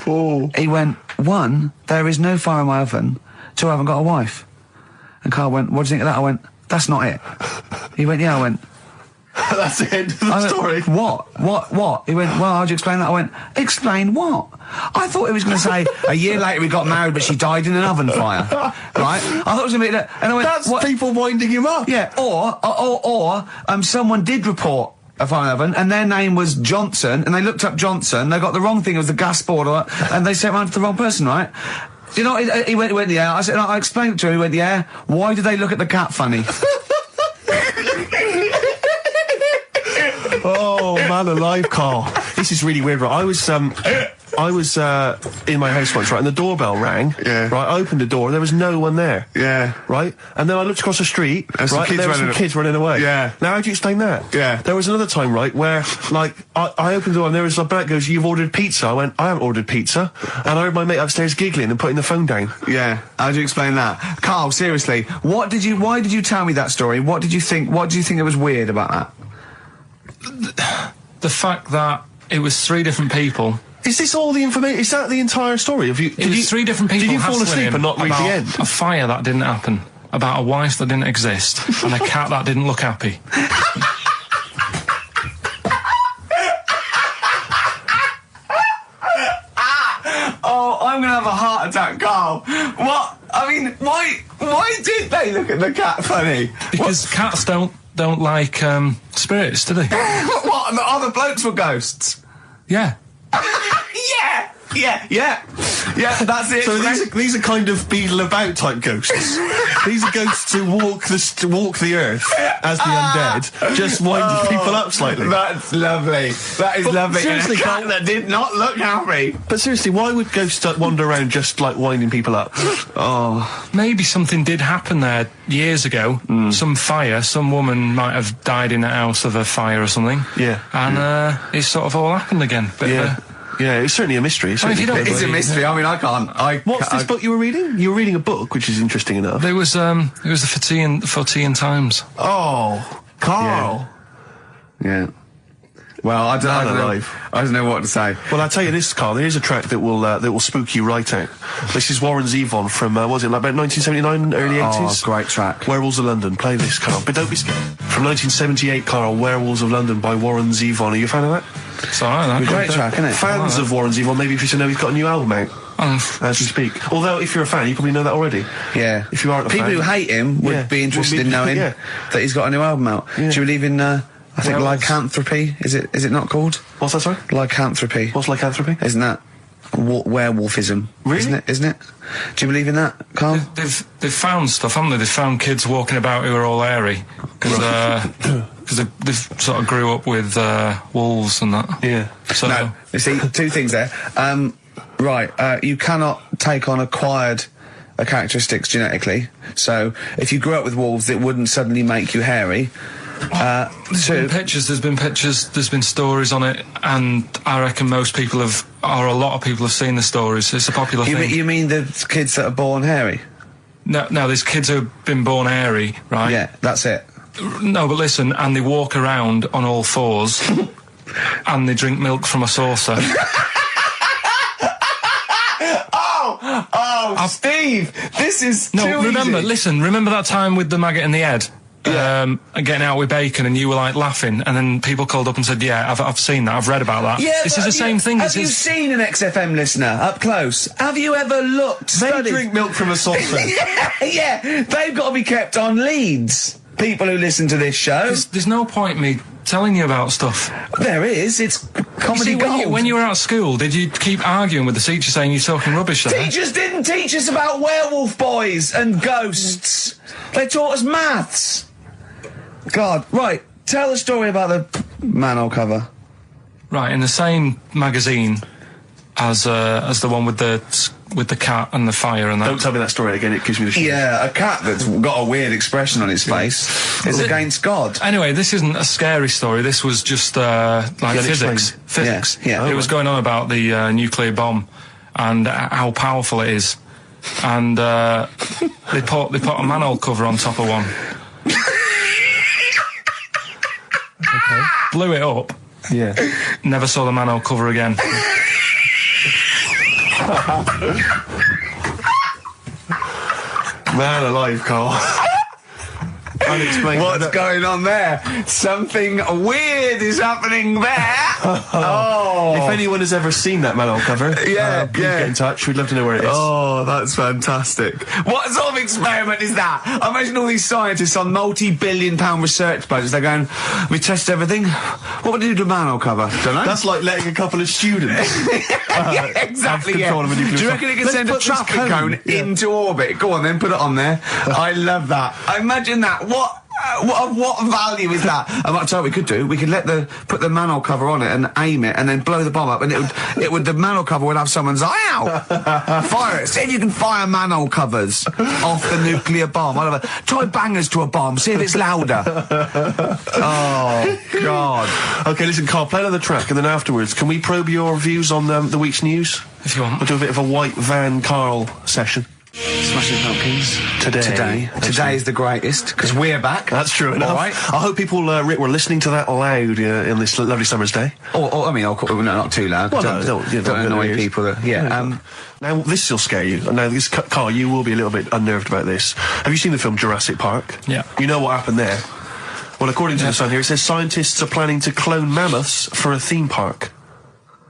Oh. He went, 1, there is no fire in my oven. 2, I haven't got a wife. And Karl went, what do you think of that? I went, that's not it. He went, yeah, I went. That's the end of the story. What? He went, well, how'd you explain that? I went, explain what? I thought he was going to say, a year later we got married, but she died in an oven fire. Right? I thought it was going to be that. And I went, that's people winding him up. Yeah, or someone did report a fire oven, and their name was Johnson, and they looked up Johnson, they got the wrong thing, it was the gas board, and they sent around to the wrong person, right? You know, he went, yeah. I said, I explained it to him, he went, yeah. Why did they look at the cat funny? Oh, man alive, Karl. This is really weird, right? I was in my house once, right, and the doorbell rang. Yeah. Right, I opened the door, there was no one there. Yeah. Right? And then I looked across the street, There's some right, and there were some kids running away. Yeah. Now, how do you explain that? Yeah. There was another time, right, where, like, I opened the door and there was a black goes, you've ordered pizza. I went, I haven't ordered pizza. And I heard my mate upstairs giggling and putting the phone down. Yeah. How do you explain that? Karl, seriously, why did you tell me that story? What do you think it was weird about that? The fact that it was 3 different people. Is this all the information? Is that the entire story? It was 3 different people. Did you fall asleep and not read the about end? A fire that didn't happen, about a wife that didn't exist, and a cat that didn't look happy. Oh, I'm gonna have a heart attack, Karl. What? I mean, why did they look at the cat funny? Because cats don't like spirits, do they? What? And the other blokes were ghosts? Yeah. Yeah, that's it. So these are kind of beetle about type ghosts. These are ghosts who walk the earth as the undead, just winding people up slightly. That's lovely. That is lovely. Seriously, and a cat Karl, that did not look happy. but seriously, why would ghosts wander around just like winding people up? Oh, Maybe something did happen there years ago. Some fire, some woman might have died in a house of a fire or something. Yeah. And it sort of all happened again. Bit of a- Yeah, it's certainly a mystery. I mean, if you don't it's a mystery. I mean, I can't. What's this book you were reading? You were reading a book, which is interesting enough. It was the Fortean Times. Oh, Karl. Yeah. Well, I don't know what to say. Well, I'll tell you this, Karl. There is a track that will spook you right out. This is Warren Zevon from was it like about 1979, early 80s? Oh, great track. Werewolves of London. Play this, Karl. But don't be scared. From 1978, Karl. Werewolves of London by Warren Zevon. Are you a fan of that? It's alright. Great track, isn't it? Fans of Warren Zevon, maybe if you should know he's got a new album out as we speak. Although, if you're a fan, you probably know that already. Yeah. If you aren't a People fan, who hate him would be interested in knowing that he's got a new album out. Yeah. Do you believe in? I think lycanthropy. Is it not called? What's that, sorry? Lycanthropy. What's lycanthropy? Isn't that werewolfism. Really? Isn't it? Do you believe in that, Karl? They've found stuff, haven't they? They've found kids walking about who are all hairy because they sort of grew up with wolves and that. Yeah. So No, you see, two things there. You cannot take on acquired characteristics genetically. So if you grew up with wolves, it wouldn't suddenly make you hairy. There's been pictures, there's been stories on it, and I reckon most people a lot of people have seen the stories. It's a popular thing. You mean the kids that are born hairy? No, there's kids who have been born hairy, right? Yeah, that's it. No, but listen, and they walk around on all fours, and they drink milk from a saucer. Steve, this is remember easy. that time with the maggot in the head? Yeah. Getting out with bacon, and you were like laughing, and then people called up and said, "Yeah, I've seen that. I've read about that." Yeah, this is the same thing. Have you seen an XFM listener up close? Have you ever looked? They studied? drink milk from a saucer. yeah, they've got to be kept on leads. People who listen to this show. There's no point me telling you about stuff. There is. It's comedy gold. When you were at school, did you keep arguing with the teacher saying you're talking rubbish there? Teachers didn't teach us about werewolf boys and ghosts. They taught us maths. God, right. Tell the story about the manhole cover. Right, in the same magazine as the one with the cat and the fire and that. Don't tell me that story again, it gives me the shivers. Yeah, a cat that's got a weird expression on its face is against God. Anyway, this isn't a scary story. This was just like physics. Physics. Yeah. It was going on about the nuclear bomb and how powerful it is. And they put a manhole cover on top of one. Okay. Blew it up. Yeah. Never saw the manhole cover again. Man alive, Karl. Unexplained. What's going on there? Something weird is happening there. If anyone has ever seen that manhole cover, please get in touch. We'd love to know where it is. Oh, that's fantastic. What sort of experiment is that? I imagine all these scientists on multi-billion-pound research budgets, they're going, we test everything. What would you do to a manhole cover? Don't know. That's like letting a couple of students exactly, have control of a nuclear Do you reckon it can send a traffic cone into orbit? Go on then, put it on there. I love that. Imagine that. What value is that? I might tell you what we could do. We could put the manhole cover on it and aim it, and then blow the bomb up, and the manhole cover would have someone's eye out. Fire it. See if you can fire manhole covers off the nuclear bomb. I love it. Try bangers to a bomb. See if it's louder. Oh God. Okay, listen, Karl, play another track, and then afterwards, can we probe your views on the week's news? If you want. We'll do a bit of a white van Karl session. Smashing Pumpkins. Today is the greatest, because we're back. That's true enough. All right. I hope people, Rick, were listening to that loud in this lovely summer's day. No, not too loud. Well, don't annoy people. Now, this will scare you. Now, Karl, you will be a little bit unnerved about this. Have you seen the film Jurassic Park? Yeah. You know what happened there? Well, according to the Sun here, it says scientists are planning to clone mammoths for a theme park.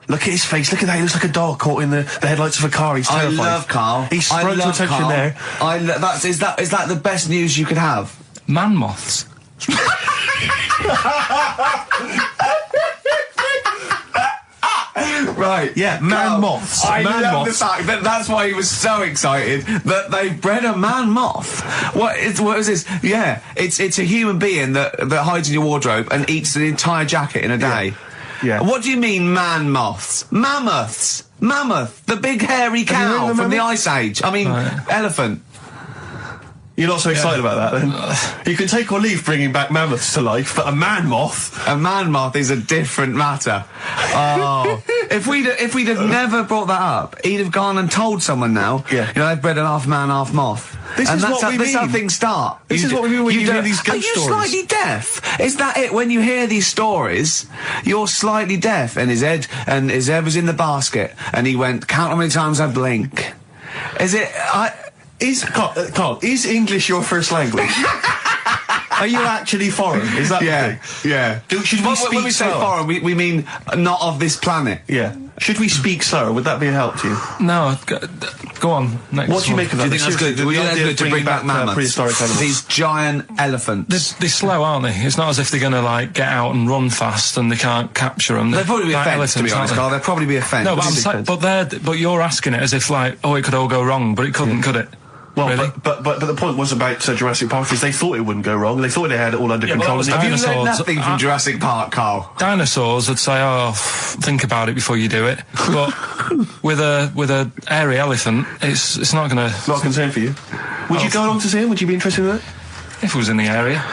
Look at his face. Look at that. He looks like a dog caught in the headlights of a car. He's terrified. I love Karl. He's sprung to attention Karl. there. Is that the best news you could have? Man moths. Right. Yeah, man moths. I Man love moths. the fact that that's why he was so excited that they bred a man moth. What is this? Yeah, it's a human being that hides in your wardrobe and eats an entire jacket in a day. Yeah. What do you mean, man moths? Mammoths. Mammoth, the big hairy cow from the Ice Age. I mean, elephant. You're not so excited about that, then? You can take or leave bringing back mammoths to life, but a man moth? A man moth is a different matter. Oh. If we'd have never brought that up, he'd have gone and told someone now, they've bred an half man, half moth. This is how things start. This is what we mean when you hear these ghost stories. Are you slightly deaf? Is that it? When you hear these stories, you're slightly deaf. And his head was in the basket, and he went, count how many times I blink. Is it... Karl, is English your first language? Are you actually foreign? Is that the thing? Yeah. Should we speak when we say foreign, we mean not of this planet. Yeah. Should we speak slower? Would that be a help to you? No, go on. Next What do you one. make of that? Do you think that's good? Do you think that's good to bring back mammoths? Prehistoric animals. These giant elephants. They're slow, aren't they? It's not as if they're going to like get out and run fast and they can't capture them. They'll probably be a like fence, to be elephants, honest, aren't Carl. They'll probably be a fence. they? No, but you're asking it as if like, oh, it could all go wrong, but it couldn't, could it? Well, Really? but the point was about Jurassic Park is they thought it wouldn't go wrong. They thought they had it all under control. but And have Have you learned Dinosaurs. nothing from Jurassic Park, Carl? Dinosaurs would say, oh, think about it before you do it. But with a hairy elephant, it's not going to... not a concern for you. Would you go along to see him? Would you be interested in that? If it was in the area.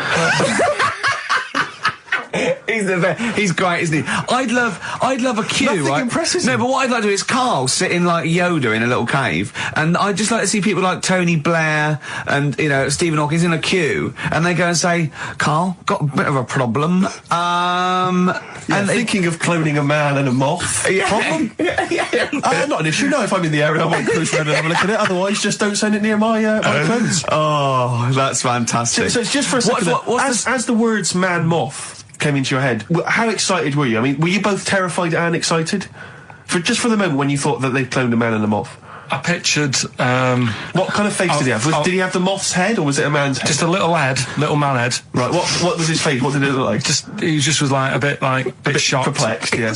He's the best. He's great, isn't he? I'd love a queue, Nothing right? impresses No, him. but what I'd like to do is Carl sitting like Yoda in a little cave, and I'd just like to see people like Tony Blair and, you know, Stephen Hawking's in a queue, and they go and say, Carl, got a bit of a problem. And thinking of cloning a man and a moth. Yeah. Problem? Not an issue. No, if I'm in the area, I might cruise around and have a look at it. Otherwise, just don't send it near my clothes. Oh, that's fantastic. So it's just for a second. As the words man moth came into your head, how excited were you? I mean, were you both terrified and excited? Just for the moment when you thought that they'd cloned a man and a moth? I pictured... What kind of face did he have? Did he have the moth's head or was it a man's head? just a little man head. Right, what was his face? What did it look like? He just was like a bit shocked. Perplexed, yeah.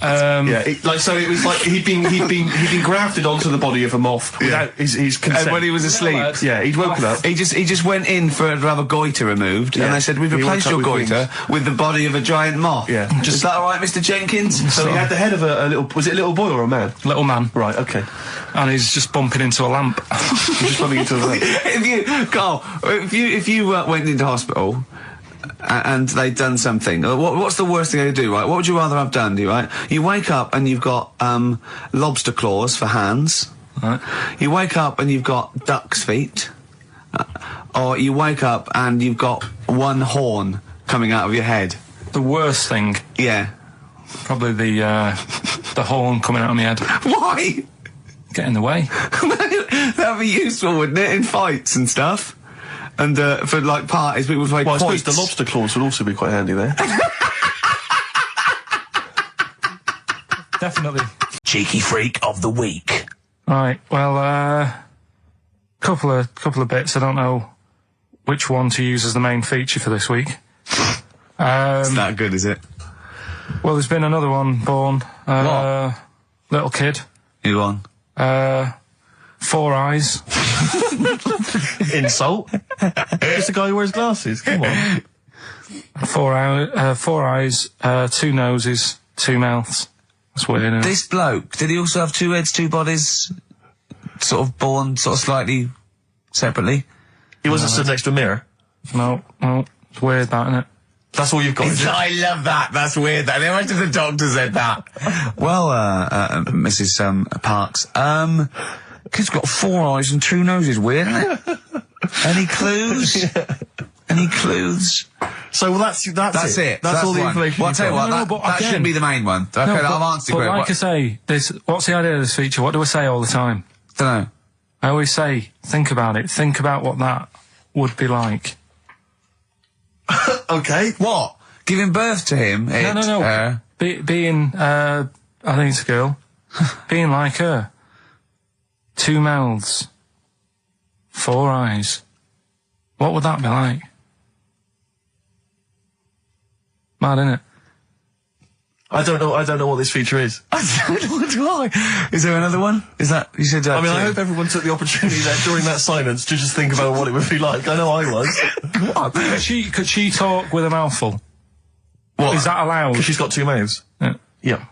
So it was like he'd been grafted onto the body of a moth without his consent. And when he was asleep, Yeah, he'd woken up. he just went in to have a goiter removed, and they said, we've He replaced woke your up with goiter with the body of a giant moth. Yeah. Is that all right, Mr. Jenkins? So he had the head of a little... Was it a little boy or a man? Little man. Right, okay. And he's just bumping into a lamp. Just bumping into a lamp. If you went into hospital and they'd done something, what's the worst thing they could do, right? What would you rather have done, right? You wake up and you've got lobster claws for hands. Right. You wake up and you've got duck's feet. Or you wake up and you've got one horn coming out of your head. The worst thing, Yeah. probably the horn coming out of my head. Why? Get in the way. That'd be useful, wouldn't it, in fights and stuff? And for like parties, people would play Well, I suppose quoits. the lobster claws would also be quite handy there. Definitely. Cheeky Freak of the Week. Right, well, couple of bits. I don't know which one to use as the main feature for this week. It's not good, is it? Well, there's been another one born. Little kid. You on? 4 eyes. Insult? Just a guy who wears glasses. Come on. 4 eyes, 2 noses, 2 mouths. That's weird, isn't it? This bloke, did he also have 2 heads, 2 bodies? Sort of born sort of slightly separately? He wasn't stood next to a mirror. No, it's weird, that, isn't it? That's all you've got. Is it? I love that. That's weird. That. Imagine if the doctor said that. Well, Mrs. Parks, kid's got 4 eyes and 2 noses. Weird, isn't it? Any clues? Any clues? So that's That's it. it. That's all the one. information. Well, I'll tell you what, No, that, but that again- shouldn't be the main one. Okay, No, I've answered but it. like I say, what's the idea of this feature? What do I say all the time? Don't know. I always say, think about it. Think about what that would be like. Okay. What? Giving birth to him? No. Being, I think it's a girl. Being like her. 2 mouths. 4 eyes. What would that be like? Mad, innit? I don't know what this feature is. I don't know why. Is there another one? Is that, you said that? I mean, I hope everyone took the opportunity there during that silence to just think about what it would be like. I know I was. Could she talk with a mouthful? What? Is that allowed? Because she's got 2 mouths. Yeah. Yeah.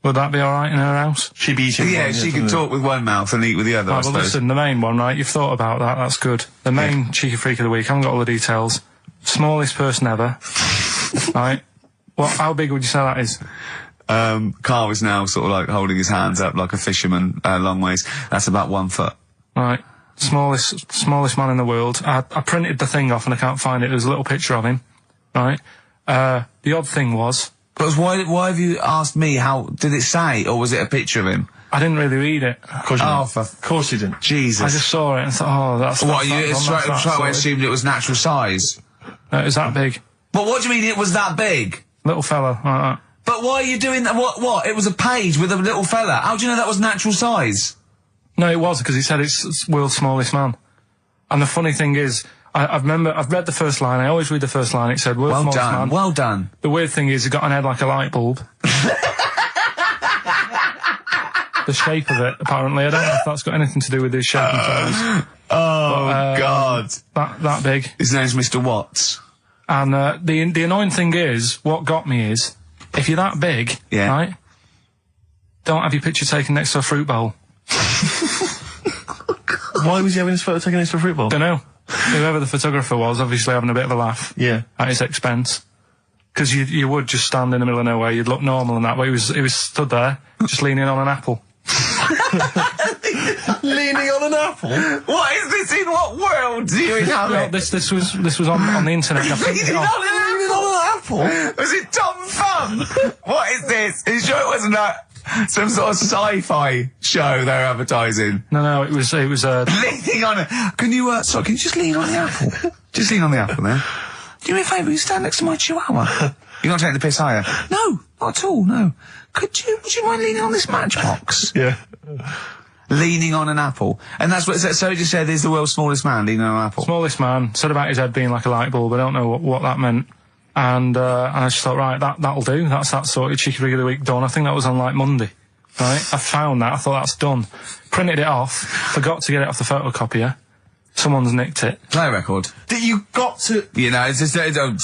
Would that be alright in her house? She'd be eating Yeah, one, she can talk with one mouth and eat with the other, I Right, well, suppose. listen, the main one, right? You've thought about that. That's good. The main cheeky freak of the week. I haven't got all the details. Smallest person ever. Right? How big would you say that is? Karl is now sort of like holding his hands up like a fisherman, long ways. That's about 1 foot. Right. Smallest man in the world. I printed the thing off and I can't find it. There's a little picture of him. Right? The odd thing was, But why have you asked me how, did it say, or was it a picture of him? I didn't really read it. Of course you Oh, didn't. Of course you didn't. Jesus. I just saw it and thought, oh, that's... What, that's you that one, that's straight away sorted. assumed it was natural size? No, it was that big. But what do you mean it was that big? Little fella, like that. But why are you doing that? What? It was a page with a little fella. How do you know that was natural size? No, it was because he said it's world's smallest man. And the funny thing is, I've read the first line. I always read the first line. It said world's Well smallest done. man. Well done. The weird thing is, he got an head like a light bulb. The shape of it, apparently. I don't know if that's got anything to do with his shape and size. Oh, God. That big. His name's Mr. Watts. And the annoying thing is, what got me is, if you're that big, Yeah. right, don't have your picture taken next to a fruit bowl. Why was he having his photo taken next to a fruit bowl? Don't know. Whoever the photographer was, obviously having a bit of a laugh. Yeah. At his expense. Because you would just stand in the middle of nowhere, you'd look normal and that way. He was stood there, just leaning on an apple. Leaning on an apple? What is this? In what world do you inhabit? This was on the internet. I printed it off. Leaning on an apple? Was it Tom Thumb? What is this? Are you sure it wasn't some sort of sci-fi show they're advertising? No, it was Leaning on it. Can you just lean on the apple? Just lean on the apple there. Do me a favour, you stand next to my chihuahua. You're not taking the piss, are you? No, not at all, no. Would you mind leaning on this matchbox? Yeah. Leaning on an apple. And that's what, so he just said he's the world's smallest man leaning on an apple. smallest man, said about his head being like a light bulb. I don't know what that meant. And I just thought, right, that'll do. That's that sorted. Cheeky Freak of the Week done. I think that was on like Monday. Right? I found that. I thought that's done. Printed it off. Forgot to get it off the photocopier. Someone's nicked it. Play a record. That you got to... You know, it's just,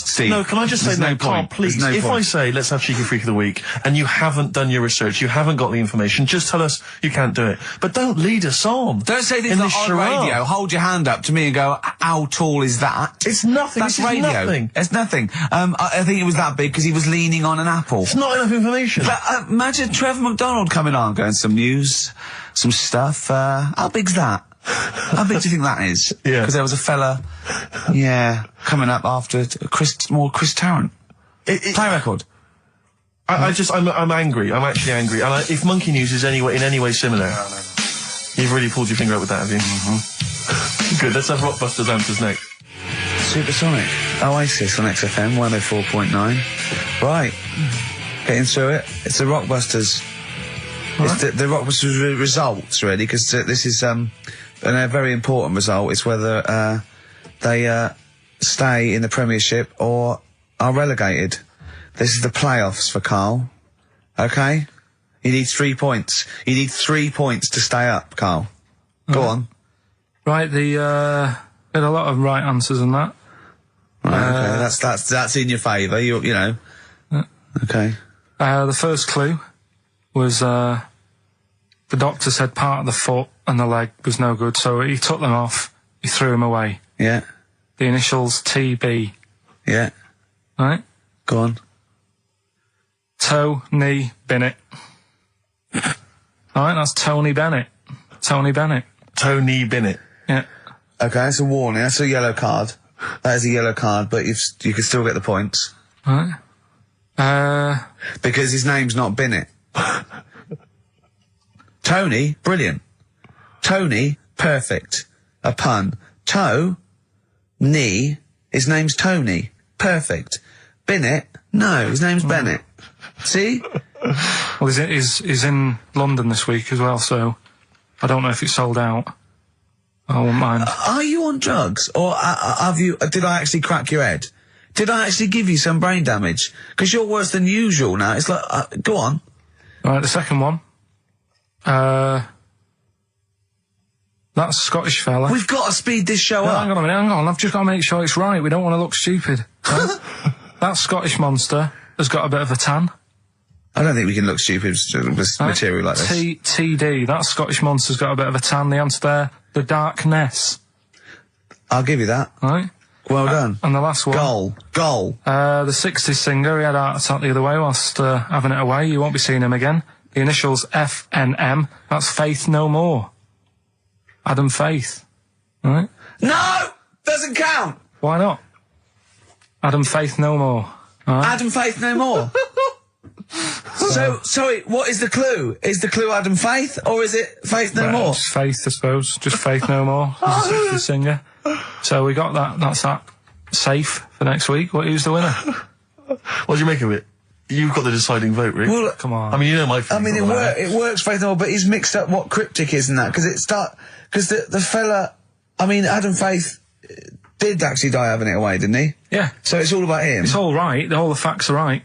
Steve. No, can I just say, there's no Carl, point. please, There's no if point. I say, let's have Cheeky Freak of the Week, and you haven't done your research, you haven't got the information, just tell us you can't do it. But don't lead us on. Don't say things in like this on charade. radio, hold your hand up to me and go, how tall is that? It's nothing. That's This is radio. nothing. It's nothing. I think it was that big because he was leaning on an apple. It's not enough information. But imagine Trevor McDonald coming on, going some news, some stuff. How big's that? How big do you think that is? Yeah. Because there was a fella, coming up after Chris Tarrant. Play a record. I'm angry. I'm actually angry. And if Monkey News is in any way similar, you've really pulled your finger out with that, have you? Mm-hmm. Good. Let's have Rockbusters answers next. Supersonic. Oasis on XFM 104.9. Right. Getting through it. It's the Rockbusters. Right. It's the Rockbusters results, really, because this is a very important result. It's whether they stay in the Premiership or are relegated. This is the playoffs for Karl. Okay? You need 3 points. You need 3 points to stay up, Karl. Go on. Right, had a lot of right answers in that. Right, okay, that's in your favour. You know. Okay. The first clue was the doctor said part of the foot and the leg was no good, so he took them off. He threw them away. Yeah. The initials TB. Yeah. Right. Go on. Tony Bennett. Alright, that's Tony Bennett. Tony Bennett. Tony Bennett. Yeah. Okay, that's a warning. That's a yellow card. That is a yellow card, but you can still get the points. Right. Because his name's not Bennett. Tony, brilliant. Tony, perfect. A pun. Knee, his name's Tony. Perfect. Bennett, no, his name's Bennett. See? Well, he's in London this week as well, so I don't know if it's sold out. I won't mind. Are you on drugs? Or did I actually crack your head? Did I actually give you some brain damage? Because you're worse than usual now. It's like, go on. Right, the second one. That's a Scottish fella. We've got to speed this show No, up. hang on a minute, hang on. I've just got to make sure it's right. We don't want to look stupid. Right? That Scottish monster has got a bit of a tan. I don't think we can look stupid with material like this. TD. That Scottish monster's got a bit of a tan. The answer there, the darkness. I'll give you that. Right? Well done. And the last one. Goal. The 60s singer, he had a heart attack the other way whilst having it away. You won't be seeing him again. The initials FNM. That's Faith No More. Adam Faith. Right? No! Doesn't count! Why not? Adam Faith No More. Right? Adam Faith no more. So, sorry, what is the clue? Is the clue Adam Faith, or is it Faith no more? Just Faith, I suppose. Just Faith No More. He's a 60s singer. So we got that. That's that. Safe for next week. Who's the winner? What do you make of it? You've got the deciding vote, Rick. Well, Come on. I mean, you know my I feelings mean, on that. it works very well, but he's mixed up what cryptic is and that, because the fella, I mean, Adam Faith did actually die having it away, didn't he? Yeah. So it's all about him. It's all right. All the facts are right.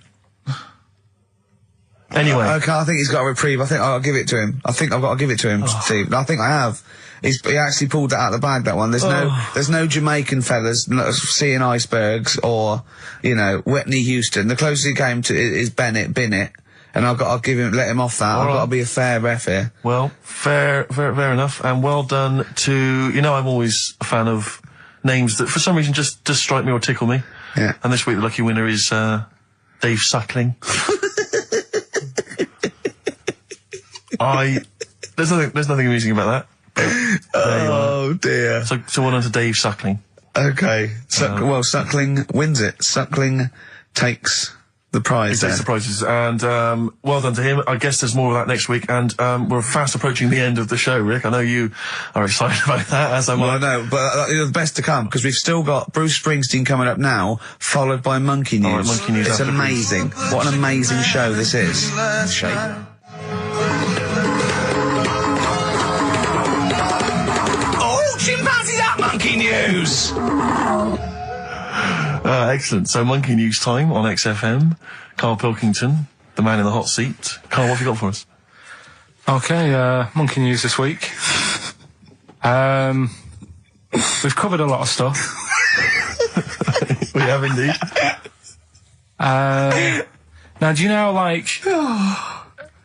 Anyway. Okay, I think he's got a reprieve. I think I'll give it to him. I think I've got to give it to him, Steve. I think I have. He actually pulled that out of the bag, that one. There's no Jamaican fellas seeing icebergs or, you know, Whitney Houston. The closest he came to is Bennett, and I'll let him off that. I've got to be a fair ref here. Well, fair enough, and well done to, you know, I'm always a fan of names that for some reason just strike me or tickle me. Yeah. And this week the lucky winner is, Dave Suckling. There's nothing amusing about that. Oh dear. So well done to Dave Suckling. Okay. Suckling wins it. Suckling takes the prize. He takes the prizes, and well done to him. I guess there's more of that next week, and we're fast approaching the end of the show, Rick. I know you are excited about that, as am I. Well, I know, but the best to come, because we've still got Bruce Springsteen coming up now, followed by Monkey News. All right, Monkey News It's after amazing. What an amazing show this is. Shake. Oh, chimpanzees at Monkey News! Excellent. So Monkey News time on XFM. Karl Pilkington, the man in the hot seat. Karl, what have you got for us? Okay, Monkey News this week. We've covered a lot of stuff. We have indeed. Now, do you know, like,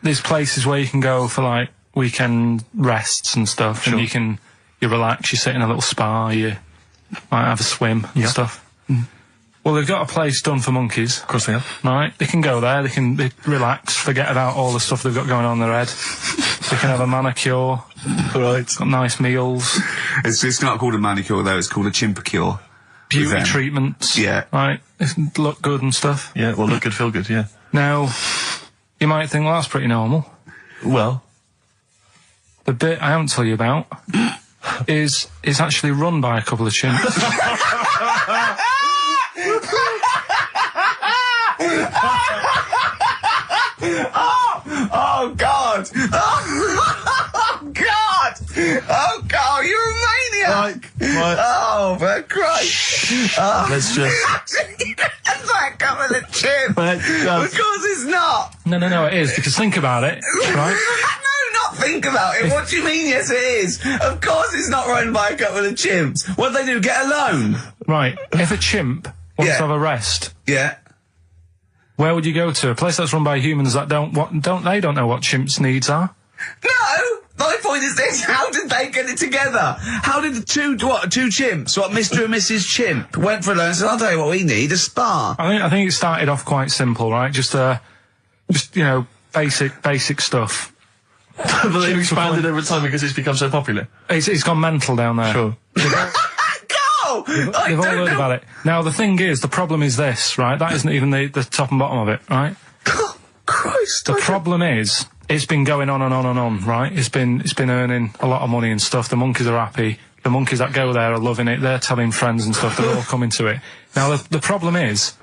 there's places where you can go for, like, weekend rests and stuff, Sure. and you relax, you sit in a little spa, you might have a swim and stuff. Well, they've got a place done for monkeys. Of course they have. Right, they can go there, they relax, forget about all the stuff they've got going on in their head. They can have a manicure, Right. got nice meals, It's not called a manicure, though. It's called a chimpacure. beauty treatments. Yeah. Right, they look good and stuff. Yeah, well, look good, feel good, yeah. Now, you might think, well, that's pretty normal. Well, The bit I haven't told you about is actually run by a couple of chimps. Oh, God! Oh, God! Oh, God, you're a maniac! right. Oh, for Christ! Oh. Let's just... That's like coming a chimp! Right, Of course it's not! No, it is, because think about it, right? No, not think about it. What do you mean, yes, it is? Of course it's not run by a couple of chimps. What do they do, get a loan? Right, if a chimp wants Yeah. to have a rest, Yeah. where would you go to? A place that's run by humans that don't know what chimps' needs are? No! My point is this, how did they get it together? How did the two chimps, Mr. and Mrs. Chimp, went for a loan and said, I'll tell you what we need, a spa. I think it started off quite simple, right? Just you know, basic stuff. But they've expanded over time because it's become so popular. It's gone mental down there. Sure. Go! They've all heard about it. Now, the thing is, the problem is this, right? That isn't even the top and bottom of it, right? Oh, Christ. The problem is, it's been going on and on and on, right? It's been earning a lot of money and stuff. The monkeys are happy. The monkeys that go there are loving it. They're telling friends and stuff. They're all coming to it. Now, the problem is,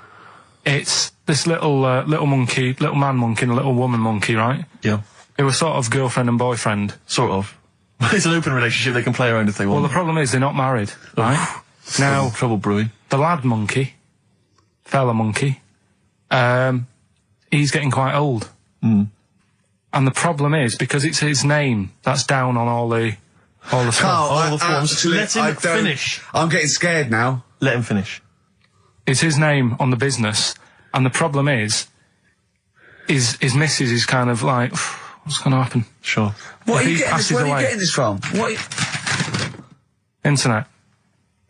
it's this little monkey, little man monkey and a little woman monkey, right? Yeah. Who were sort of girlfriend and boyfriend. Sort of. It's an open relationship, they can play around if they want. Well, the problem is they're not married, right? Now, trouble brewing. the lad monkey, fella monkey, he's getting quite old. Mm. And the problem is, because it's his name that's down on all the stuff. Carl, all the forms. absolutely- Let him I don't- finish. I'm getting scared now. Let him finish. It's his name on the business, and the problem is his missus is kind of like, what's going to happen? Sure. What If are you he getting passes this, where are you away. getting this from? Internet.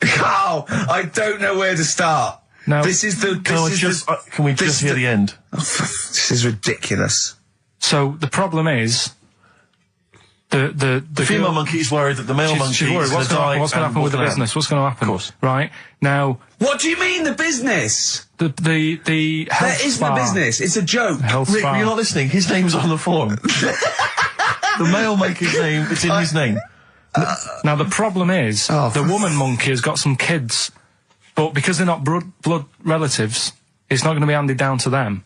Carl, I don't know where to start. No. This is the... Can we just hear the end? This is ridiculous. So the problem is, the Female girl- monkey is worried that the male monkey she's worried. is What's going to die. going to happen with the business? What's going to happen? Of course. Right now, What do you mean, the business? the health There isn't a spa- business. It's a joke. Health Rick, spa. you're not listening. His name's on the form. The male monkey's name, it's in his name. Now the problem is, the woman monkey has got some kids, but because they're not blood relatives, it's not going to be handed down to them.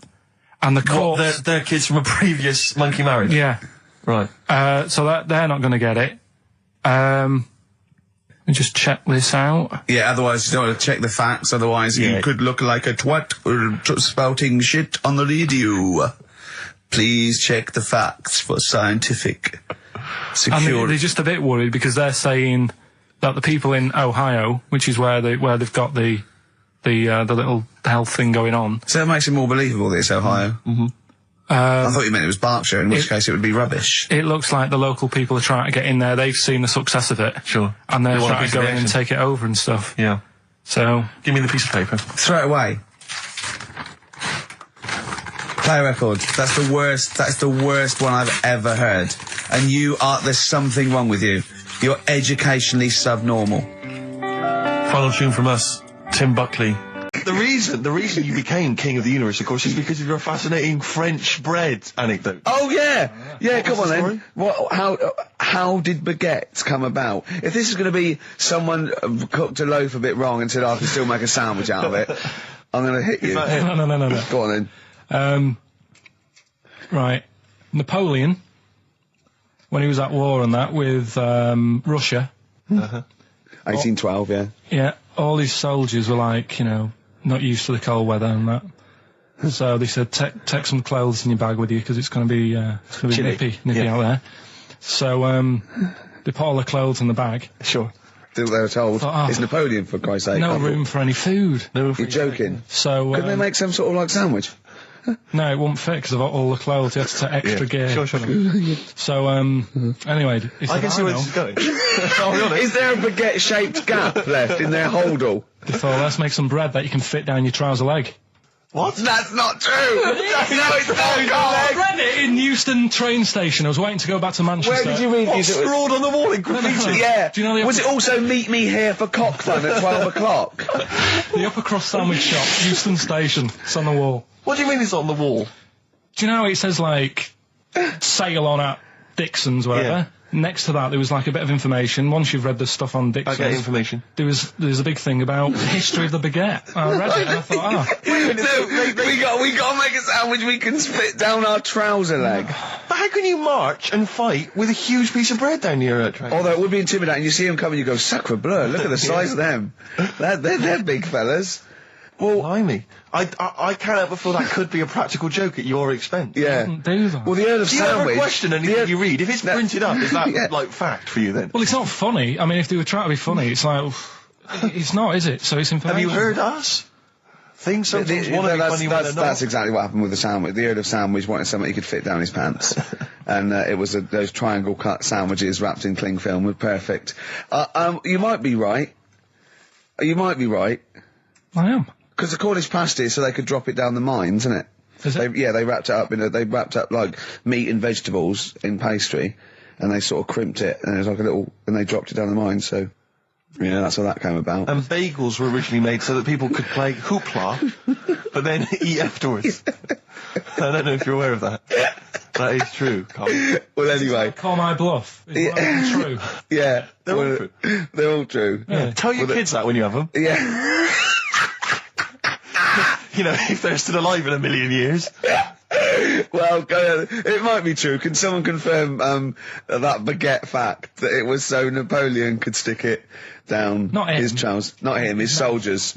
And the What, courts... they're kids from a previous monkey marriage? Yeah. Right. So they're not going to get it. Let me just check this out. Yeah, otherwise you don't want to check the facts, otherwise you could look like a twat spouting shit on the radio. Please check the facts for scientific security. And they're just a bit worried because they're saying that the people in Ohio, which is where they've got the little health thing going on. So that makes it more believable that it's Ohio. Mm-hmm. I thought you meant it was Berkshire, in which case it would be rubbish. It looks like the local people are trying to get in there. They've seen the success of it. Sure. And they're They want a trying piece to of go in and action. take it over and stuff. Yeah. So... Give me the piece of paper. Throw it away. Play a record. That's the worst one I've ever heard. And there's something wrong with you. You're educationally subnormal. Final tune from us, Tim Buckley. The reason you became king of the universe, of course, is because of your fascinating French bread anecdote. Oh yeah, yeah. Come on the then. How did baguettes come about? If this is going to be someone cooked a loaf a bit wrong and said, I can still make a sandwich out of it, I'm going to hit you. No. Go on then. Right. Napoleon, when he was at war and that with Russia. 1812, yeah. Yeah, all his soldiers were like, not used to the cold weather and that. So they said, take some clothes in your bag with you because it's going to be nippy out there. So they put all the clothes in the bag. Sure. They were told, it's Napoleon, for Christ's sake. No room for any food. You're joking. So couldn't they make some sort of like sandwich? No, it wouldn't fit because of all the clothes. You had to take extra gear. Sure. So anyway, he said, I can see where this is going. I'll be honest. Is there a baguette-shaped gap left in their holdall? They thought, let's make some bread that you can fit down your trouser leg. What? That's not true! No, it's not, I Karl! read it in Euston train station. I was waiting to go back to Manchester. Where did you read What, this? scrawled on the wall in graffiti? Yeah. Do you know Was it also meet me here for cock fun at 12 o'clock? The upper crust sandwich shop, Euston station. It's on the wall. What do you mean it's on the wall? Do you know it says like sail on at Dixon's, whatever? Yeah. Next to that there was like a bit of information. Once you've read the stuff on I Dixon's, get information. there's a big thing about the history of the baguette. I read it and I thought, No, we got to make a sandwich we can split down our trouser leg. But how can you march and fight with a huge piece of bread down your train? Although it would be intimidating. You see them coming, you go, sacre bleu, look at the size of them. They're big fellas. Well, Blimey. I can't help but feel that could be a practical joke at your expense. yeah. do that. Well, the Earl of Do you ever Sandwich... question anything you read? If it's printed up, is that, like, fact for you then? Well, it's not funny. I mean, if they were trying to be funny, it's like, it's not, is it? So it's information. Have you heard us? Things sometimes want to be funny when they're not. That's exactly what happened with the sandwich. The Earl of Sandwich wanted something he could fit down his pants. And it was those triangle cut sandwiches wrapped in cling film were perfect. You might be right. You might be right. I am. Because the Cornish pasty, so they could drop it down the mines, isn't it? Is it? They wrapped it up they wrapped up like meat and vegetables in pastry, and they sort of crimped it, and it was like and they dropped it down the mine, so, yeah, that's how that came about. And bagels were originally made so that people could play hoopla, but then eat afterwards. I don't know if you're aware of that. That is true, Karl. Well, anyway. Call my bluff. Is that true? Yeah. They're all true. They're all true. Yeah. Tell your kids that when you have them. Yeah. If they're still alive in a million years. Well, it might be true. Can someone confirm that baguette fact that it was so Napoleon could stick it down Not him. his trousers? Not him, his soldiers.